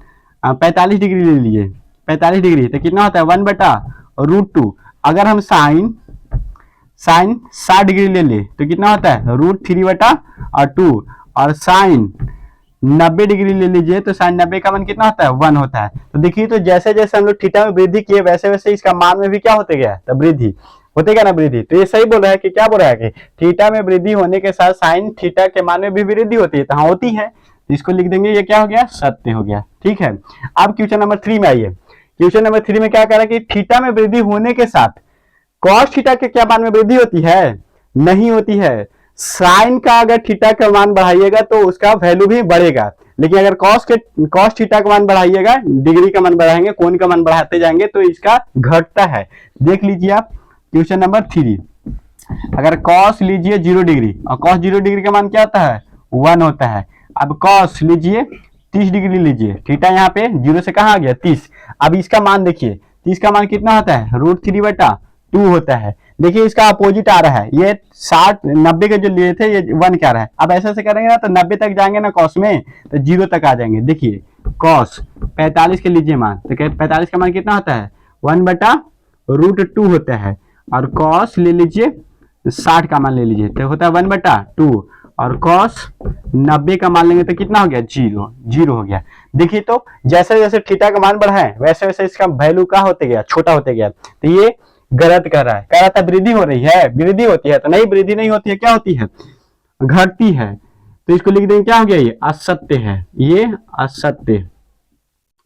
45 डिग्री ले लीजिए 45 डिग्री, तो कितना होता है 1/√2। अगर हम साइन 60 डिग्री ले ले तो कितना होता है √3/2। और साइन 90 डिग्री ले लीजिए तो साइन 90 का मान कितना होता है 1 होता है। तो देखिए, तो जैसे जैसे हम लोग थीटा में वृद्धि किए वैसे वैसे इसका मान में भी क्या होते गया, तो वृद्धि होते गया ना वृद्धि। तो ये सही बोल रहा है कि क्या बोल रहा है कि थीटा में वृद्धि होने के साथ साइन थीटा के मान में भी वृद्धि होती है, तो हाँ होती है। इसको लिख देंगे, ये क्या हो गया, सत्य हो गया। ठीक है, अब क्वेश्चन नंबर 3 में आइए। क्वेश्चन नंबर 3 में क्या कह रहा है कि थीटा में वृद्धि होने के साथ कॉस थीटा के क्या मान में वृद्धि होती है, नहीं होती है। साइन का अगर थीटा का मान बढ़ाइएगा तो उसका वैल्यू भी बढ़ेगा, लेकिन अगर कॉस थीटा का मान बढ़ाइएगा, डिग्री का मान बढ़ाएंगे, कोण का मान बढ़ाते जाएंगे तो इसका घटता है। देख लीजिए आप क्वेश्चन नंबर 3, अगर कॉस लीजिए 0 डिग्री और कॉस 0 डिग्री का मान क्या होता है 1 होता है। अब कॉस लीजिए 30 डिग्री लीजिए, थीटा यहाँ पे 0 से कहाँ आ गया 30। अब इसका मान देखिए, 30 का मान कितना होता है √3/2 होता है। देखिए इसका अपोजिट आ रहा है, ये 60-90 के जो लिए थे ये 1 क्या रहा है। अब ऐसे करेंगे ना तो 90 तक जाएंगे ना कॉस में, तो 0 तक आ जाएंगे। देखिए कॉस 45 के लीजिए मान, तो 45 का मान कितना होता है 1/√2 होता है। और कॉस ले लीजिए 60 का मान ले लीजिए तो होता है 1/2। और कॉस 90 का मान लेंगे तो कितना हो गया 0 हो गया। देखिए तो जैसे जैसे थीटा का मान बढ़ा है वैसे वैसे इसका वैल्यू क्या होते गया, छोटा होते गया। तो ये गलत कर रहा है, कह रहा था वृद्धि हो रही है, वृद्धि होती है, तो नहीं वृद्धि नहीं होती है, क्या होती है घटती है। तो इसको लिख देंगे, क्या हो गया ये असत्य है, ये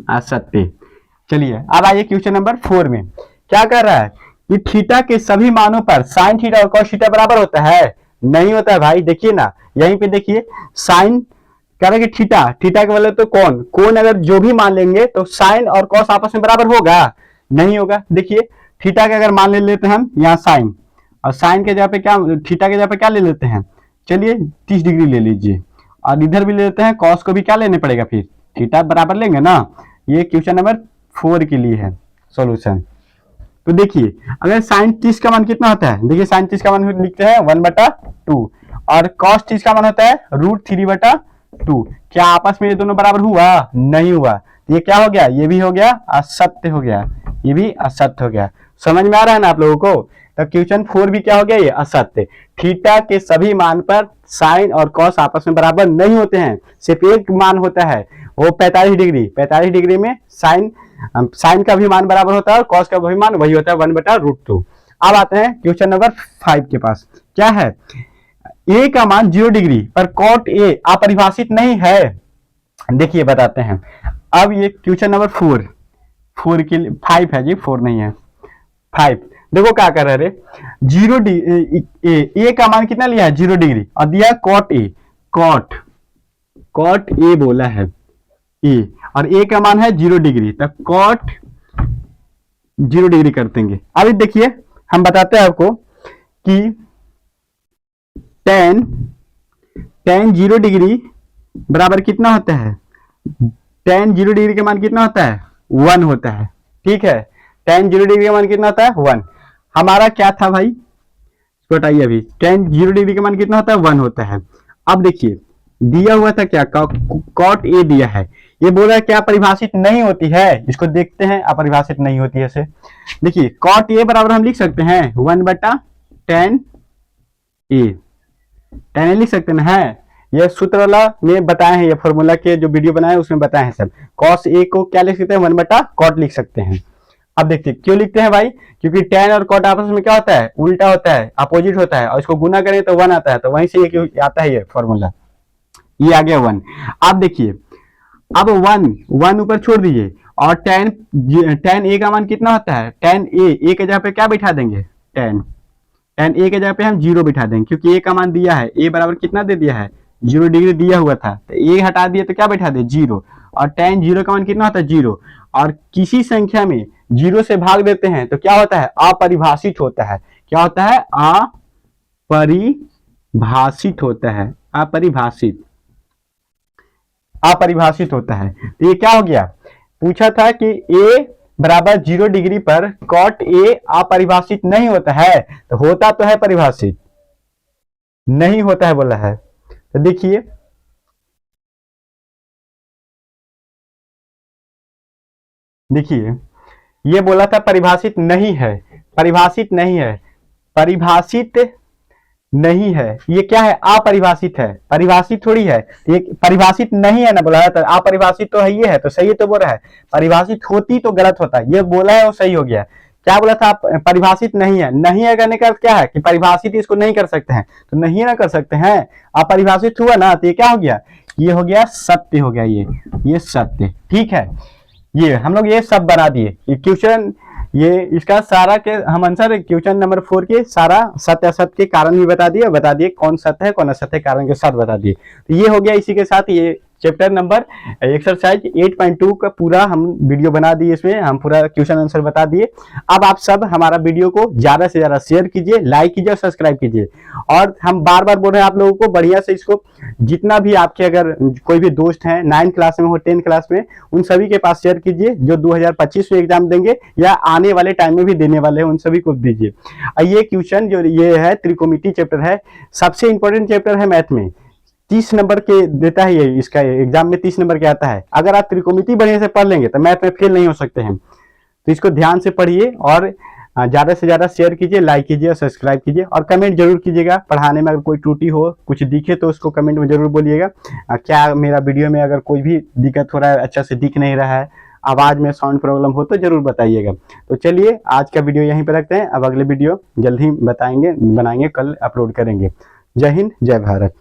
असत्य। चलिए अब आइए क्वेश्चन नंबर 4 में क्या कर रहा है कि थीटा के सभी मानों पर साइन थीटा और कॉस थीटा बराबर होता है, नहीं होता है भाई। देखिए ना यहीं पे देखिए, साइन कह रहा है कि थीटा के वाले तो कोण अगर जो भी मान लेंगे तो साइन और कॉस आपस में बराबर होगा, नहीं होगा। देखिए थीटा के अगर मान ले लेते हैं हम यहाँ साइन, और साइन के जगह पे क्या, थीटा के जगह पे क्या ले लेते हैं, चलिए 30 डिग्री ले लीजिए। और इधर भी ले लेते हैं, कॉस को भी क्या लेने पड़ेगा, फिर थीटा बराबर लेंगे ना। ये क्वेश्चन नंबर 4 के लिए है सॉल्यूशन। तो देखिए अगर साइन 30 का मान कितना होता है, देखिए साइन 30 का मान लिखते हैं 1/2 और कॉस 30 का मान होता है √3/2। क्या आपस में ये दोनों बराबर हुआ, नहीं हुआ। ये क्या हो गया, ये भी हो गया असत्य हो गया, ये भी असत्य हो गया। समझ में आ रहा है ना आप लोगों को। तो क्वेश्चन 4 भी क्या हो गया, ये असत्य। थीटा के सभी मान पर साइन और कॉस आपस में बराबर नहीं होते हैं, सिर्फ एक मान होता है वो 45 डिग्री। 45 डिग्री में साइन का भी मान बराबर होता है और कॉस का भी मान वही होता है 1/√2। अब आते हैं क्वेश्चन नंबर 5 के पास, क्या है ए का मान 0 डिग्री पर कॉट ए अपरिभाषित नहीं है। देखिए बताते हैं। अब ये क्वेश्चन नंबर 4 के लिए 5 है जी, 4 नहीं है 5। देखो क्या कर रहे, 0 ए का मान कितना लिया है 0 डिग्री और दिया कॉट ए, कॉट ए बोला है ए, और ए का मान है 0 डिग्री, तब कॉट 0 डिग्री कर देंगे। अभी देखिए हम बताते हैं आपको कि tan 0 डिग्री बराबर कितना होता है, tan 0 डिग्री का मान कितना होता है 1 होता है। ठीक है, tan 0 डिग्री का मान कितना होता है 1। हमारा क्या था भाई, बताइए अभी tan 0 डिग्री का मान कितना होता है 1 होता है। अब देखिए दिया हुआ था क्या, कॉट ए दिया है, ये बोल रहा है क्या परिभाषित नहीं होती है। इसको देखते हैं, अपरिभाषित नहीं होती है इसे। देखिए कॉट ए बराबर हम लिख सकते हैं 1/tan ए, tan ए लिख सकते हैं। है ये सूत्र वाला में बताए हैं, ये फॉर्मूला के जो वीडियो बनाए उसमें बताए हैं सब। कॉस ए को क्या लिख सकते हैं 1/cot लिख सकते हैं। अब देखिए क्यों लिखते हैं भाई, क्योंकि tan और cot आपस में क्या होता है उल्टा होता है, अपोजिट होता है, और इसको गुना करें तो 1 आता है, तो वहीं से ये आता है ये फॉर्मूला, ये आ गया 1। अब देखिए अब 1 ऊपर छोड़ दीजिए और tan ए का मान कितना होता है, tan ए के जगह पे क्या बिठा देंगे, tan ए के जगह पे हम 0 बिठा देंगे, क्योंकि ए का मान दिया है, ए बराबर कितना दे दिया है 0 डिग्री दिया हुआ था, तो ए हटा दिए तो क्या बैठा दे 0, और tan 0 का मान कितना होता है 0, और किसी संख्या में 0 से भाग देते हैं तो क्या होता है अपरिभाषित होता है। क्या होता है अपरिभाषित होता है, अपरिभाषित होता है। तो ये क्या हो गया, पूछा था कि a बराबर 0 डिग्री पर cot a अपरिभाषित नहीं होता है, तो होता तो है परिभाषित, नहीं होता है बोला है। तो देखिए ये बोला था परिभाषित नहीं है, परिभाषित नहीं है, परिभाषित नहीं है, ये क्या है, अपरिभाषित है, परिभाषित थोड़ी है, ये परिभाषित नहीं है ना बोला था, अपरिभाषित तो है, ये है तो सही है, तो बोल रहा है परिभाषित होती तो गलत होता है, ये बोला है वो सही हो गया। क्या बोला था, परिभाषित नहीं है, नहीं है करने का अर्थ क्या है कि परिभाषित इसको नहीं कर सकते हैं, तो नहीं ना कर सकते हैं, अपरिभाषित हुआ ना, तो ये क्या हो गया, ये हो गया सत्य हो गया, ये सत्य, ठीक है। ये हम लोग ये सब बना दिए, ये क्वेश्चन, ये इसका सारा के हम आंसर क्वेश्चन नंबर 4 के सारा सत्य असत्य के कारण भी बता दिए कौन सत्य है कौन असत्य है, कारण के साथ बता दिए। तो ये हो गया, इसी के साथ ये चैप्टर नंबर एक्सरसाइज 8.2 का पूरा हम वीडियो बना दिए, इसमें हम पूरा क्वेश्चन आंसर बता दिए। अब आप सब हमारा वीडियो को ज्यादा से ज्यादा शेयर कीजिए, लाइक कीजिए और सब्सक्राइब कीजिए। और हम बार बार बोल रहे हैं आप लोगों को बढ़िया से इसको, जितना भी आपके अगर कोई भी दोस्त हैं 9 क्लास में हो 10 क्लास में, उन सभी के पास शेयर कीजिए, जो 2025 में एग्जाम देंगे या आने वाले टाइम में भी देने वाले हैं, उन सभी को दीजिए। ये क्वेश्चन जो ये है त्रिकोणमिति चैप्टर है, सबसे इंपॉर्टेंट चैप्टर है मैथ में, 30 नंबर के देता है ये, इसका एग्जाम में 30 नंबर के आता है। अगर आप त्रिकोणमिति बढ़िया से पढ़ लेंगे तो मैथ में फेल नहीं हो सकते हैं। तो इसको ध्यान से पढ़िए और ज्यादा से ज्यादा शेयर कीजिए, लाइक कीजिए और सब्सक्राइब कीजिए, और कमेंट जरूर कीजिएगा। पढ़ाने में अगर कोई त्रुटि हो, कुछ दिखे तो उसको कमेंट में जरूर बोलिएगा। क्या मेरा वीडियो में अगर कोई भी दिक्कत हो रहा है, अच्छा से दिख नहीं रहा है, आवाज में साउंड प्रॉब्लम हो तो जरूर बताइएगा। तो चलिए आज का वीडियो यहीं पर रखते हैं, अब अगले वीडियो जल्द ही बताएंगे, बनाएंगे, कल अपलोड करेंगे। जय हिंद, जय भारत।